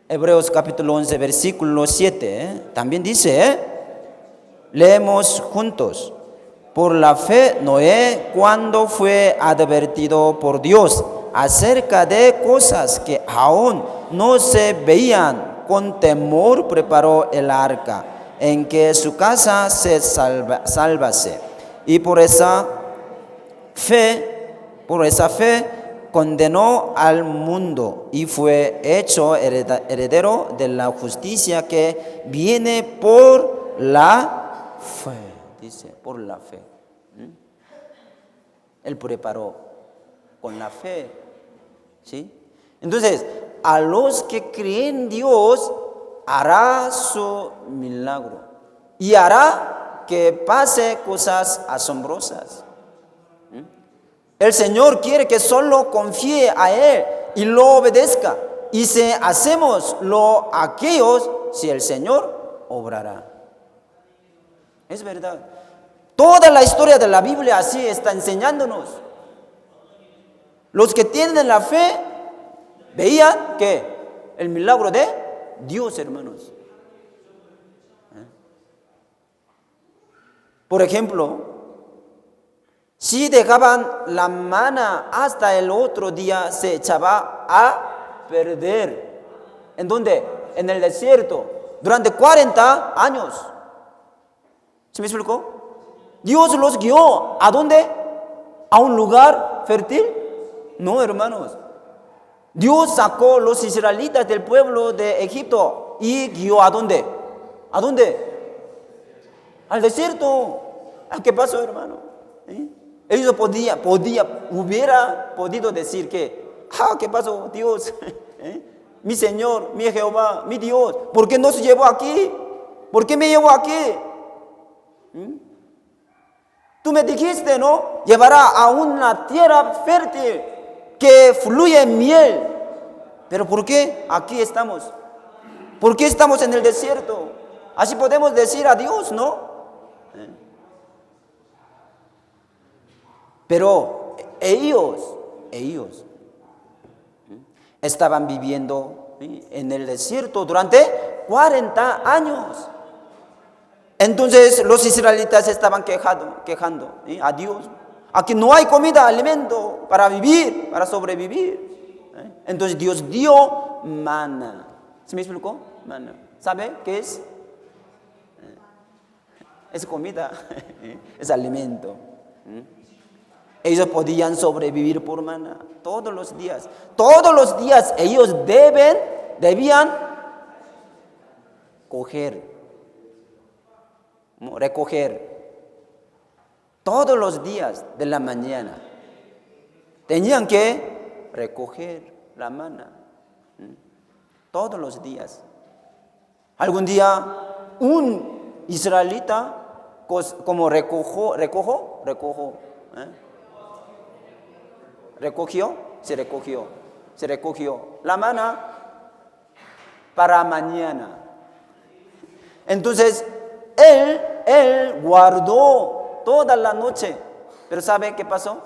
Hebreos capítulo 11, versículo 7. También dice, leemos juntos. Por la fe, Noé, cuando fue advertido por Dios acerca de cosas que aún no se veían, con temor preparó el arca, en que su casa se salvase. Y por esa por esa fe, condenó al mundo y fue hecho heredero de la justicia que viene por la fe. Dice, por la fe. Él preparó con la fe. ¿Sí? Entonces, a los que creen en Dios, hará su milagro y hará que pase cosas asombrosas. El Señor quiere que solo confíe a Él y lo obedezca. Y si hacemos lo aquellos, si el Señor obrará. Es verdad. Toda la historia de la Biblia así está enseñándonos. Los que tienen la fe veían que el milagro de Dios, hermanos. Por ejemplo, si dejaban la maná hasta el otro día, se echaba a perder. ¿En dónde? En el desierto, durante 40 años. ¿Sí me explicó? Dios los guió. ¿A dónde? ¿A un lugar fértil? No, hermanos. Dios sacó a los israelitas del pueblo de Egipto y guió ¿a dónde? ¿A dónde? Al desierto. ¿Qué pasó, hermano? Ellos hubiera podido decir que, ¿qué pasó, Dios? Mi Señor, mi Jehová, mi Dios, ¿por qué no se llevó aquí? ¿Por qué me llevó aquí? Tú me dijiste, ¿no? Llevará a una tierra fértil que fluye miel. Pero ¿por qué aquí estamos? ¿Por qué estamos en el desierto? Así podemos decir a Dios, ¿no? Pero ellos estaban viviendo en el desierto durante 40 años. Entonces los israelitas estaban quejando a Dios. Aquí no hay comida, alimento para vivir, para sobrevivir. Entonces Dios dio maná. ¿Se me explicó? Maná. ¿Sabe qué es? Es comida, es alimento. Ellos podían sobrevivir por maná todos los días. Todos los días ellos debían recoger. Todos los días de la mañana tenían que recoger la maná. Todos los días. Algún día un israelita como recogió. Se recogió la maná para mañana. Entonces, él guardó toda la noche. Pero ¿sabe qué pasó?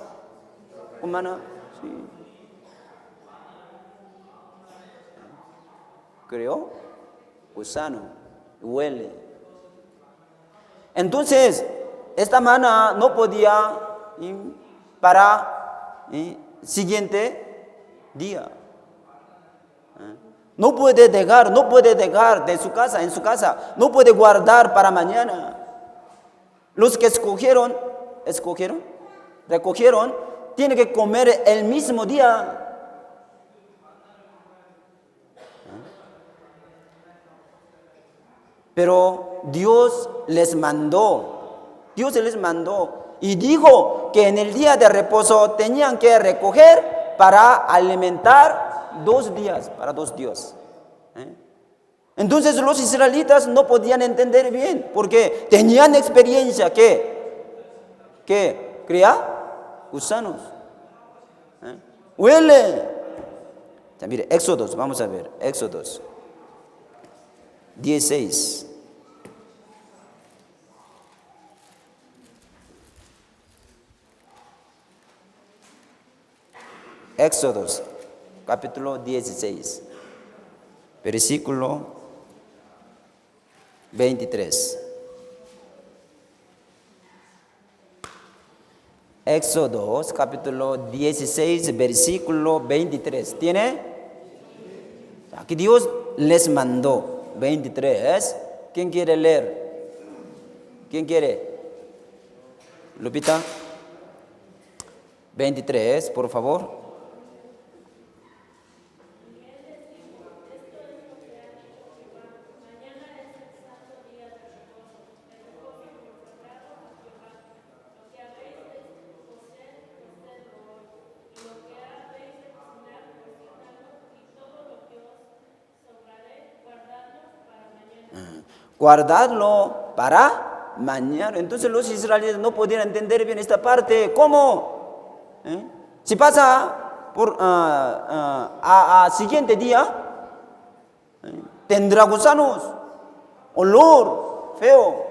Con maná, sí. Creó gusano, huele. Entonces, esta maná no podía para siguiente día. No puede dejar en su casa, no puede guardar para mañana. Los que recogieron, tienen que comer el mismo día. Pero Dios les mandó y dijo que en el día de reposo tenían que recoger para alimentar 2 días, para 2 días. Entonces los israelitas no podían entender bien, porque tenían experiencia que cría gusanos. Huele. Ya, mire, Éxodos, vamos a ver, Éxodos 16. Éxodos, capítulo 16, versículo 23. Éxodos, capítulo 16, versículo 23. ¿Tiene? Aquí Dios les mandó. 23. ¿Quién quiere leer? ¿Quién quiere? Lupita. 23, por favor. Guardadlo para mañana. Entonces los israelitas no podían entender bien esta parte. ¿Cómo? Si pasa por siguiente día, tendrá gusanos, olor feo.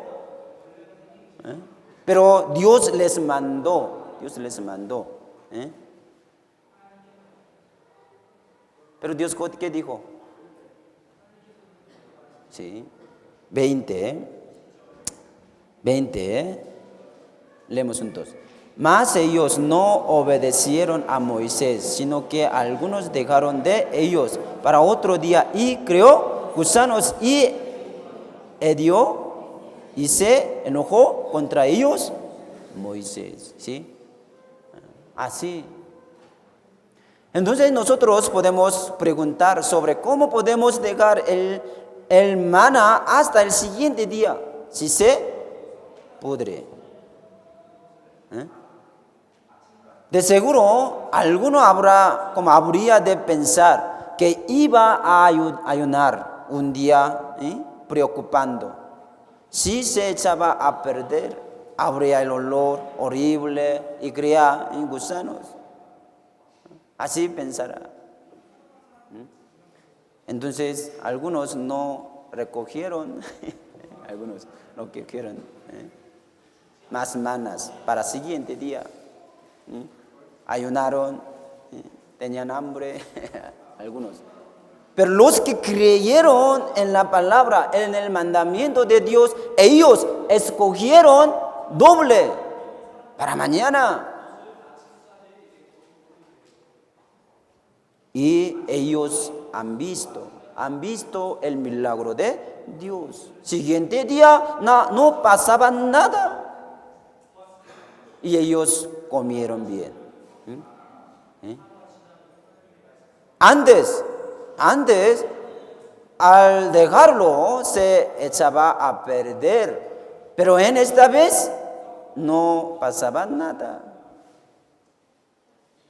Pero Dios les mandó. Pero Dios, ¿qué dijo? Sí. 20, leemos juntos. Mas ellos no obedecieron a Moisés, sino que algunos dejaron de ellos para otro día y creó gusanos y hedió y se enojó contra ellos Moisés. ¿Sí? Así. Entonces nosotros podemos preguntar sobre cómo podemos dejar el maná hasta el siguiente día, si se pudre. De seguro, alguno habría de pensar que iba a ayunar un día preocupando. Si se echaba a perder, habría el olor horrible y cría gusanos. Así pensará. Entonces, algunos no recogieron, más manas para el siguiente día. Ayunaron, tenían hambre, algunos. Pero los que creyeron en la palabra, en el mandamiento de Dios, ellos escogieron doble para mañana. Y ellos han visto el milagro de Dios. Siguiente día no pasaba nada. Y ellos comieron bien. Antes, al dejarlo, se echaba a perder. Pero en esta vez no pasaba nada.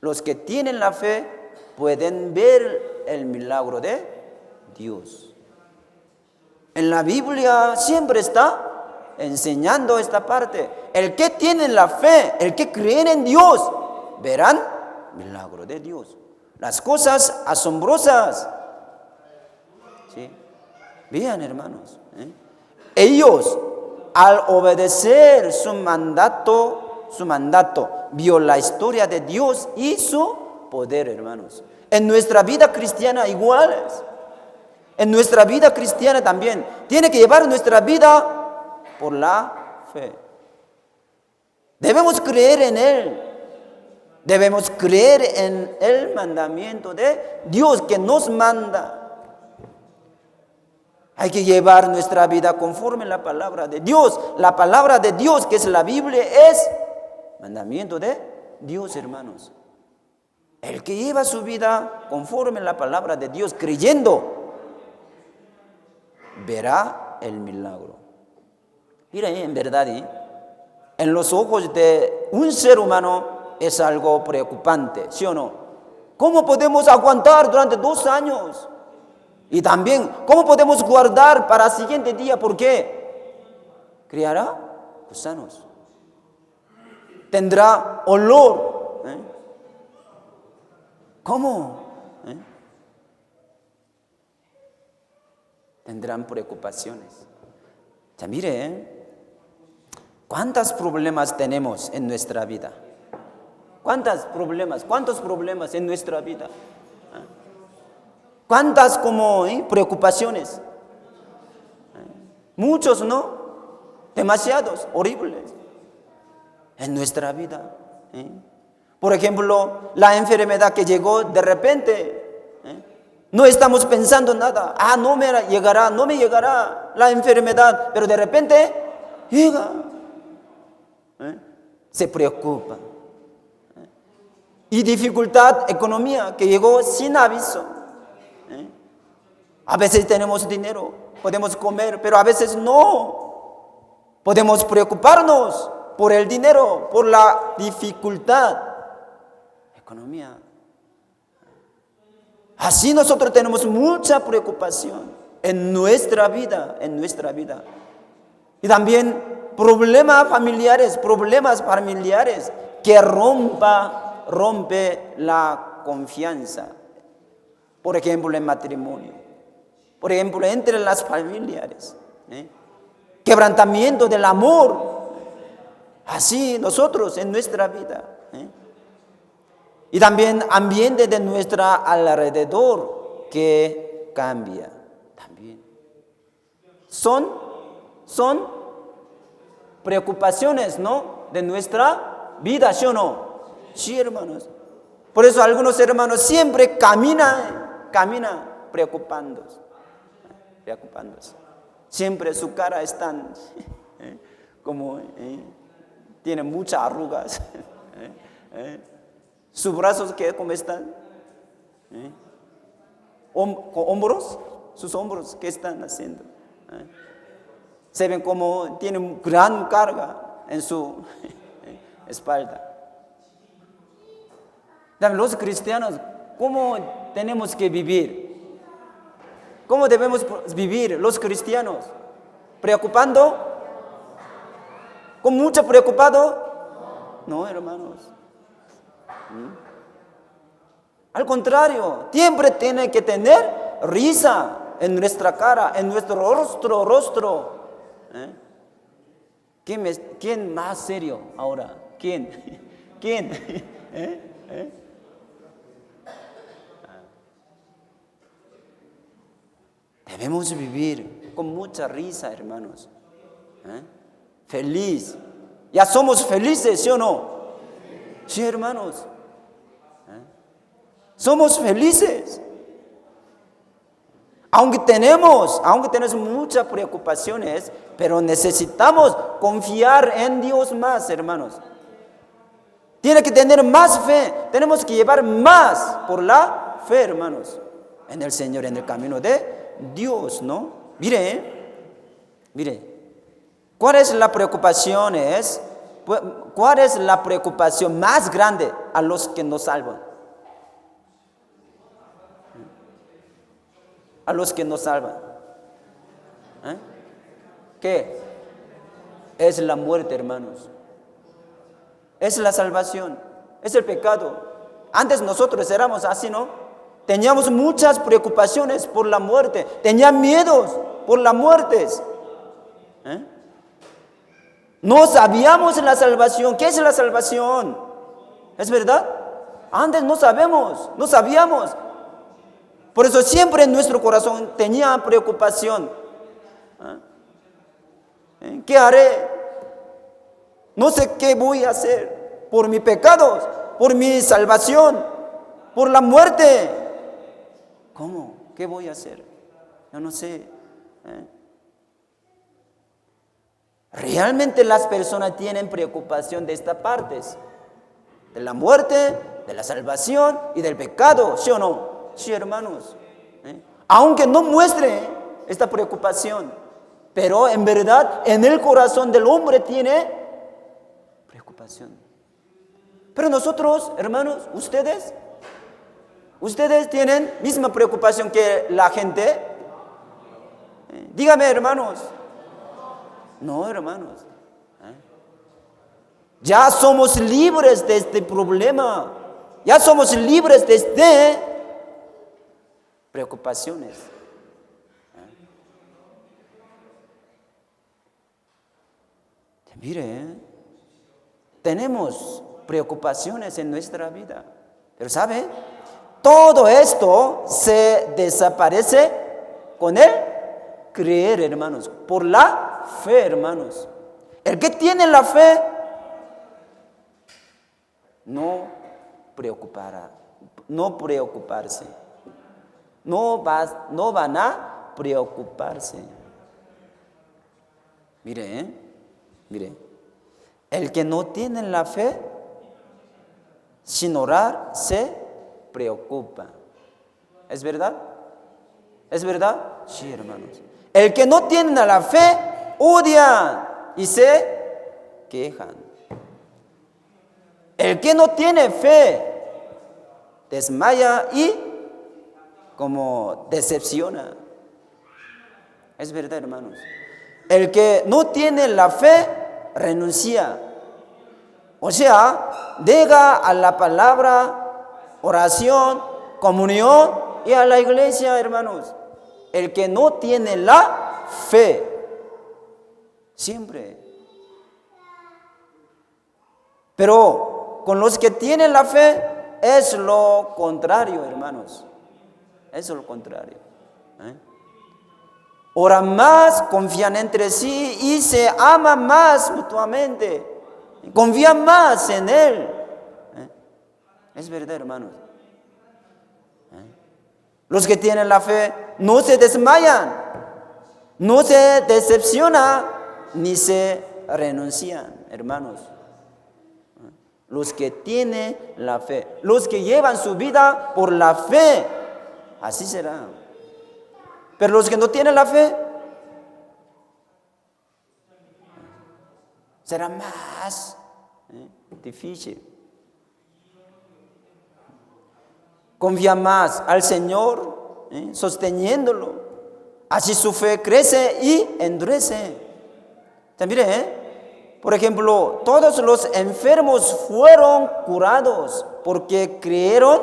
Los que tienen la fe pueden ver el milagro de Dios. En la Biblia siempre está enseñando esta parte. El que tiene la fe, el que cree en Dios, verán milagro de Dios. Las cosas asombrosas. ¿Sí? Vean, hermanos. Ellos, al obedecer su mandato, vio la historia de Dios y su poder, hermanos. En nuestra vida cristiana iguales. En nuestra vida cristiana también. Tiene que llevar nuestra vida por la fe. Debemos creer en Él. Debemos creer en el mandamiento de Dios que nos manda. Hay que llevar nuestra vida conforme a la palabra de Dios. La palabra de Dios, que es la Biblia, es mandamiento de Dios, hermanos. El que lleva su vida conforme a la palabra de Dios, creyendo, verá el milagro. Mira, en verdad, en los ojos de un ser humano es algo preocupante, ¿sí o no? ¿Cómo podemos aguantar durante 2 años? Y también, ¿cómo podemos guardar para el siguiente día? ¿Por qué? Criará gusanos. Tendrá olor. ¿Cómo? Tendrán preocupaciones. Ya mire, ¿cuántos problemas tenemos en nuestra vida? ¿Cuántos problemas en nuestra vida? ¿Cuántas preocupaciones? Muchos, ¿no? Demasiados, horribles en nuestra vida. Por ejemplo, la enfermedad que llegó de repente. No estamos pensando nada. No me llegará la enfermedad, pero de repente llega. Se preocupa. y dificultad, economía, que llegó sin aviso. A veces tenemos dinero, podemos comer, pero a veces no. Podemos preocuparnos por el dinero, por la dificultad, economía. Así nosotros tenemos mucha preocupación en nuestra vida, Y también problemas familiares que rompe la confianza. Por ejemplo, en matrimonio. Por ejemplo, entre las familiares. Quebrantamiento del amor. Así nosotros en nuestra vida. Y también ambiente de nuestro alrededor que cambia. También. Son preocupaciones, ¿no? De nuestra vida, ¿sí o no? Sí, hermanos. Por eso algunos hermanos siempre caminan preocupándose. Siempre su cara está como tiene muchas arrugas. Sus brazos, ¿cómo están? ¿Hombros? Sus hombros, ¿qué están haciendo? Se ven como tienen gran carga en su espalda. Los cristianos, ¿cómo tenemos que vivir? ¿Cómo debemos vivir los cristianos? ¿Preocupando? ¿Con mucho preocupado? No, hermanos. Al contrario, siempre tiene que tener risa en nuestra cara, en nuestro rostro. ¿Quién más serio ahora? ¿Quién? Debemos vivir con mucha risa, hermanos. Feliz. Ya somos felices, ¿sí o no? Sí, hermanos. Somos felices. Aunque tenemos muchas preocupaciones, pero necesitamos confiar en Dios más, hermanos. Tiene que tener más fe. Tenemos que llevar más por la fe, hermanos, en el Señor, en el camino de Dios, ¿no? Mire, ¿cuál es la preocupación? ¿Cuál es la preocupación más grande a los que nos salvan? A los que nos salvan. ¿Qué? Es la muerte, hermanos. Es la salvación. Es el pecado. Antes nosotros éramos así, ¿no? Teníamos muchas preocupaciones por la muerte. Teníamos miedos por las muertes. No sabíamos la salvación. ¿Qué es la salvación? ¿Es verdad? Antes no sabíamos. Por eso siempre en nuestro corazón tenía preocupación. ¿Qué haré? No sé qué voy a hacer por mis pecados, por mi salvación, por la muerte. ¿Cómo? ¿Qué voy a hacer? Yo no sé. Realmente las personas tienen preocupación de estas partes, de la muerte, de la salvación y del pecado, ¿sí o no? Sí, hermanos. Aunque no muestre esta preocupación, pero en verdad en el corazón del hombre tiene preocupación. Pero nosotros, hermanos, ustedes tienen misma preocupación que la gente. Dígame, hermanos. No, hermanos. Ya somos libres de este problema. Ya somos libres de este preocupaciones. Mire, tenemos preocupaciones en nuestra vida, pero ¿sabe? Todo esto se desaparece con el creer, hermanos, por la fe, hermanos. El que tiene la fe no preocuparse. No van a preocuparse. Mire, el que no tiene la fe sin orar se preocupa. ¿Es verdad? ¿Es verdad? Sí, hermanos. El que no tiene la fe, odian y se quejan. El que no tiene fe, desmaya y como decepciona. Es verdad, hermanos. El que no tiene la fe, renuncia. O sea, deja a la palabra, oración, comunión y a la iglesia, hermanos. El que no tiene la fe, siempre. Pero con los que tienen la fe, es lo contrario, hermanos. Es lo contrario. Oran más, confían entre sí y se aman más mutuamente. Confían más en Él. Es verdad, hermanos. Los que tienen la fe no se desmayan, no se decepcionan, ni se renuncian, hermanos. Los que tienen la fe, los que llevan su vida por la fe, así será. Pero los que no tienen la fe, será más difícil. Confía más al Señor, sosteniéndolo. Así su fe crece y endurece. Mire, por ejemplo, todos los enfermos fueron curados porque creyeron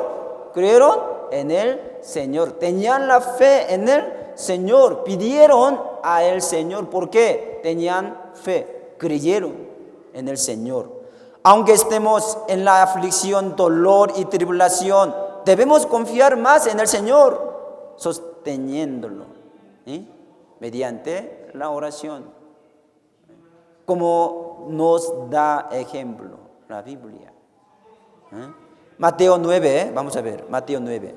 en el Señor. Tenían la fe en el Señor. Pidieron a el Señor. ¿Por qué? Tenían fe. Creyeron en el Señor. Aunque estemos en la aflicción, dolor y tribulación, debemos confiar más en el Señor, sosteniéndolo, mediante la oración, como nos da ejemplo la Biblia. Mateo 9, vamos a ver, Mateo 9.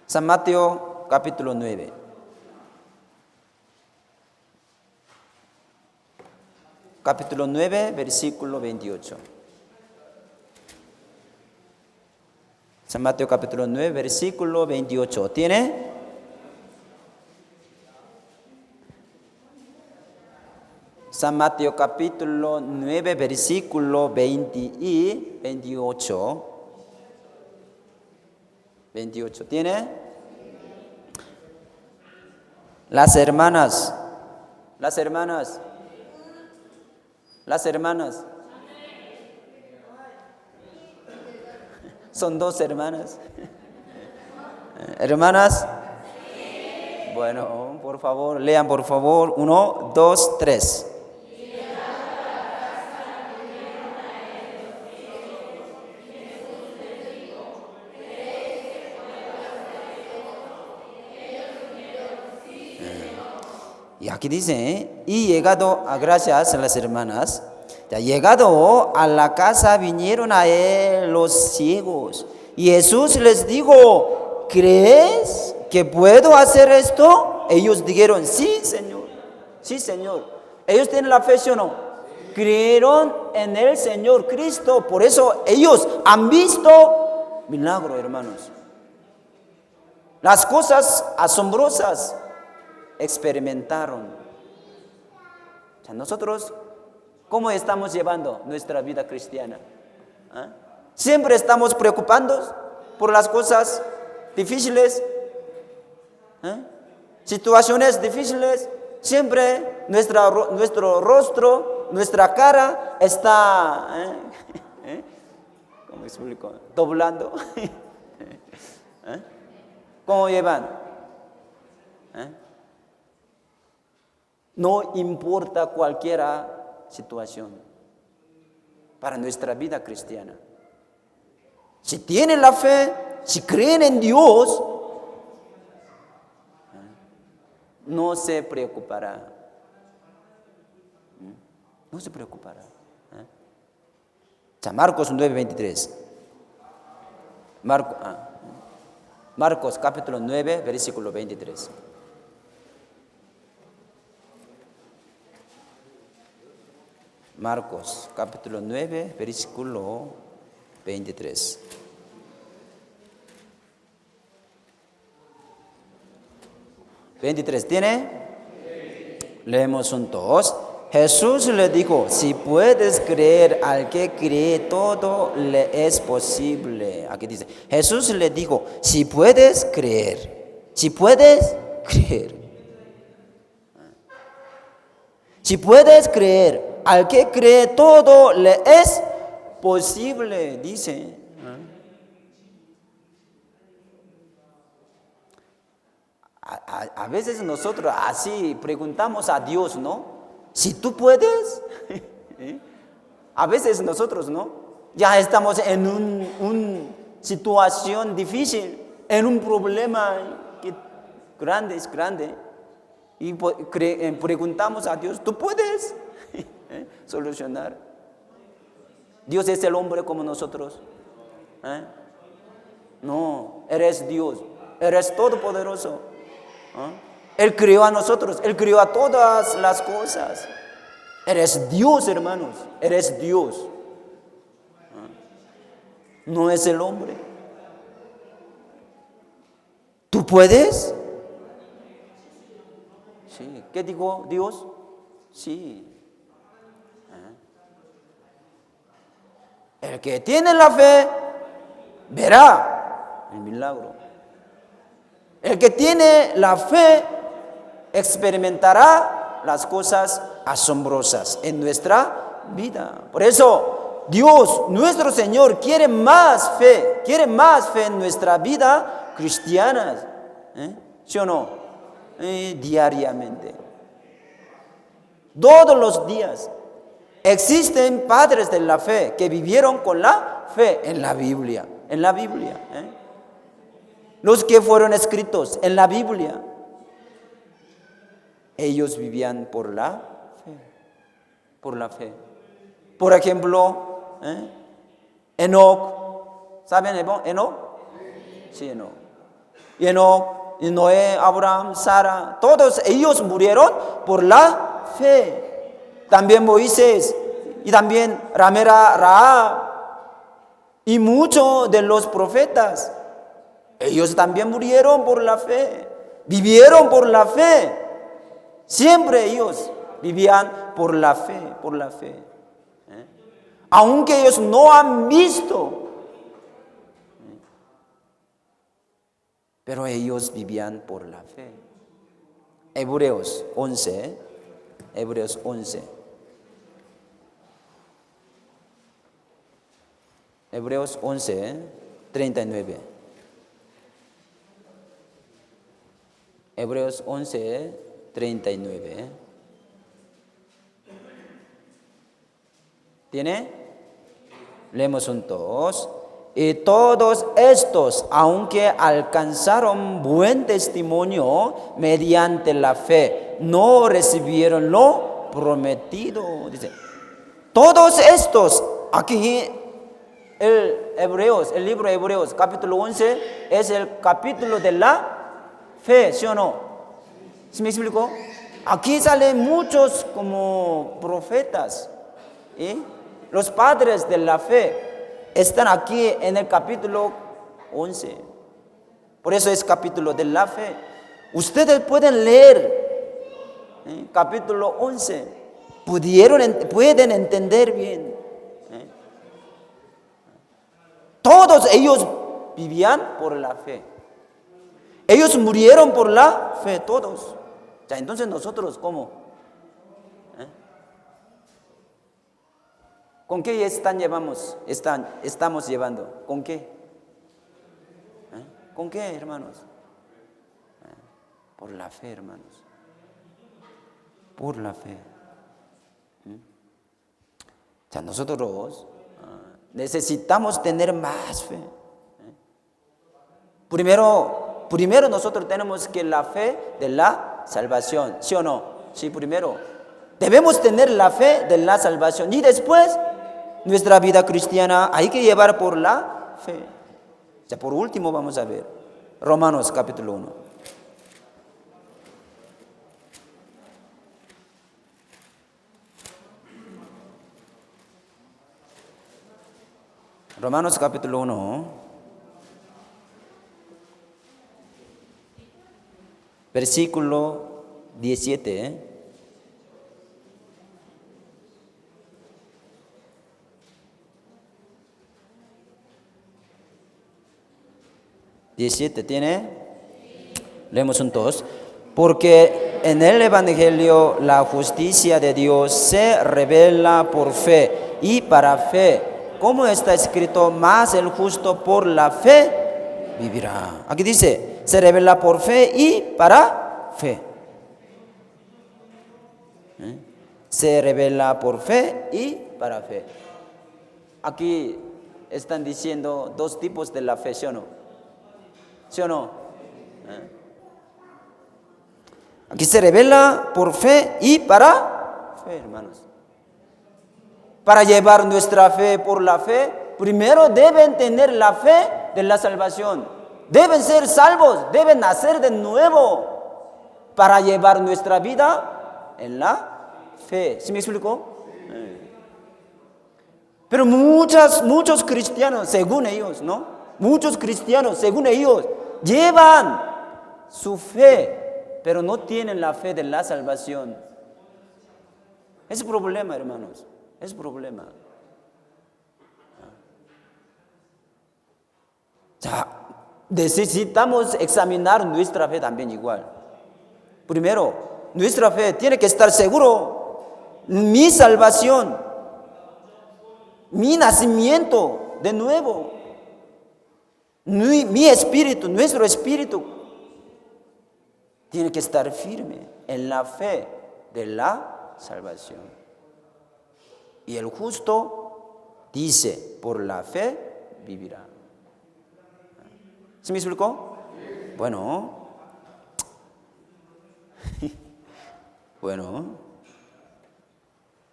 San Mateo capítulo 9. Capítulo 9, versículo 28. San Mateo capítulo 9, versículo 28. ¿Tiene? San Mateo capítulo 9, versículo 20 y 28. 28. ¿Tiene? Las hermanas. Son dos hermanas. ¿Hermanas? Bueno, por favor, lean por favor. 1, 2, 3. Y aquí dice, y llegado a gracias a las hermanas, ya llegado a la casa vinieron a él los ciegos. Y Jesús les dijo, ¿crees que puedo hacer esto? Ellos dijeron, sí, Señor. Sí, Señor. Ellos tienen la fe, ¿sí o no? Creyeron en el Señor Cristo. Por eso ellos han visto milagro, hermanos. Las cosas asombrosas experimentaron. O sea, nosotros, ¿cómo estamos llevando nuestra vida cristiana? Siempre estamos preocupándonos por las cosas difíciles, situaciones difíciles. Siempre nuestro rostro, nuestra cara está, ¿cómo explico? Doblando. ¿Cómo llevan? No importa cualquier situación para nuestra vida cristiana. Si tienen la fe, si creen en Dios, no se preocupará. No se preocupará. Marcos 9:23. Marcos capítulo 9, versículo 23. Marcos capítulo 9, versículo 23. ¿Tiene? Leemos juntos. Jesús le dijo, si puedes creer, al que cree todo le es posible. Aquí dice, Jesús le dijo, si puedes creer, si puedes creer. Si puedes creer, al que cree todo le es posible, dice. A veces nosotros así preguntamos a Dios, ¿no? Si tú puedes, a veces nosotros, ¿no? Ya estamos en una situación difícil, en un problema que es grande, y preguntamos a Dios, ¿tú puedes solucionar? Dios es el hombre como nosotros. No, eres Dios, eres todopoderoso. Él crió a nosotros, Él crió a todas las cosas. Eres Dios, hermanos, eres Dios. No es el hombre. ¿Tú puedes? Sí. ¿Qué dijo Dios? Sí. El que tiene la fe verá el milagro. El que tiene la fe experimentará las cosas asombrosas en nuestra vida. Por eso Dios, nuestro Señor, quiere más fe en nuestra vida cristiana. ¿Sí o no? Diariamente. Todos los días. Existen padres de la fe que vivieron con la fe en la Biblia. Los que fueron escritos en la Biblia, ellos vivían por la fe. Por ejemplo, Enoc, ¿saben Enoc? Sí, Enoc. Y Enoc, y Noé, Abraham, Sara, todos ellos murieron por la fe. También Moisés, y también Ramera, Rahab, y muchos de los profetas. Ellos también murieron por la fe, vivieron por la fe. Siempre ellos vivían por la fe. Aunque ellos no han visto, pero ellos vivían por la fe. Hebreos 11. Hebreos 11, 39. Hebreos 11, 39. ¿Tiene? Leemos juntos. Y todos estos, aunque alcanzaron buen testimonio mediante la fe, no recibieron lo prometido. Dice, todos estos, aquí el libro de Hebreos, capítulo 11, es el capítulo de la fe, ¿sí o no? ¿Sí me explico? Aquí salen muchos como profetas. Los padres de la fe están aquí en el capítulo 11. Por eso es capítulo de la fe. Ustedes pueden leer capítulo 11. Pueden entender bien. Todos ellos vivían por la fe. Ellos murieron por la fe, todos. Ya, entonces nosotros, ¿cómo? ¿Con qué estamos llevando? ¿Con qué? ¿Con qué, hermanos? Por la fe, hermanos. Por la fe. Ya, nosotros necesitamos tener más fe. Primero nosotros tenemos que la fe de la salvación, ¿sí o no? Sí, primero. Debemos tener la fe de la salvación y después nuestra vida cristiana hay que llevar por la fe. Ya por último vamos a ver Romanos capítulo 1. Romanos capítulo 1, versículo 17. ¿Tiene? Leemos juntos. Porque en el Evangelio la justicia de Dios se revela por fe y para fe. Como está escrito, más el justo por la fe vivirá. Aquí dice, se revela por fe y para fe. Se revela por fe y para fe. Aquí están diciendo dos tipos de la fe, ¿sí o no? ¿Sí o no? Aquí se revela por fe y para fe, hermanos. Para llevar nuestra fe por la fe, primero deben tener la fe de la salvación. Deben ser salvos, deben nacer de nuevo para llevar nuestra vida en la fe. ¿Sí me explico? Pero muchos cristianos, según ellos, ¿no? Muchos cristianos, según ellos, llevan su fe, pero no tienen la fe de la salvación. Es problema, hermanos, es problema. Necesitamos examinar nuestra fe también igual. Primero, nuestra fe tiene que estar seguro. Mi salvación, mi nacimiento de nuevo, mi espíritu, nuestro espíritu, tiene que estar firme en la fe de la salvación. Y el justo dice, por la fe vivirá. ¿Se me explicó? Bueno,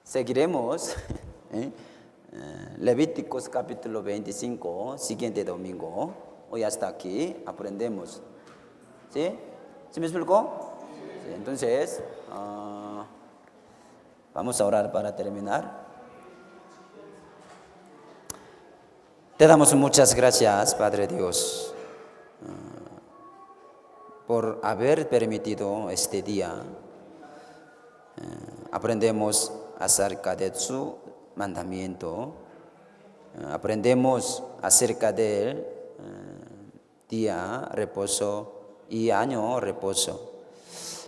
seguiremos. Levíticos capítulo 25, siguiente domingo. Hoy hasta aquí aprendemos. ¿Sí? ¿Se me explicó? Sí, entonces, vamos a orar para terminar. Te damos muchas gracias, Padre Dios, por haber permitido este día. Aprendemos acerca de su mandamiento. Aprendemos acerca del día reposo y año reposo.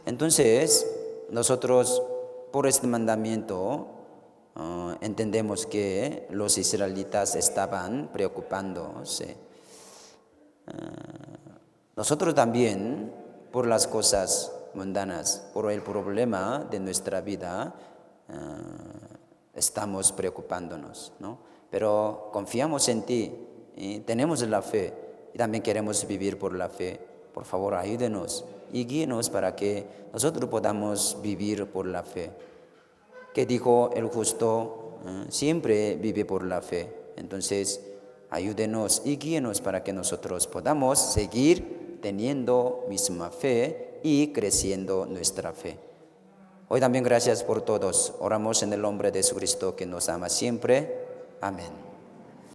Entonces, nosotros por este mandamiento entendemos que los israelitas estaban preocupándose. Nosotros también, por las cosas mundanas, por el problema de nuestra vida, estamos preocupándonos, ¿no? Pero confiamos en ti y tenemos la fe y también queremos vivir por la fe. Por favor, ayúdenos y guíenos para que nosotros podamos vivir por la fe. Que dijo el justo, siempre vive por la fe. Entonces, ayúdenos y guíenos para que nosotros podamos seguir teniendo misma fe y creciendo nuestra fe. Hoy también gracias por todos. Oramos en el nombre de Jesucristo que nos ama siempre. Amén.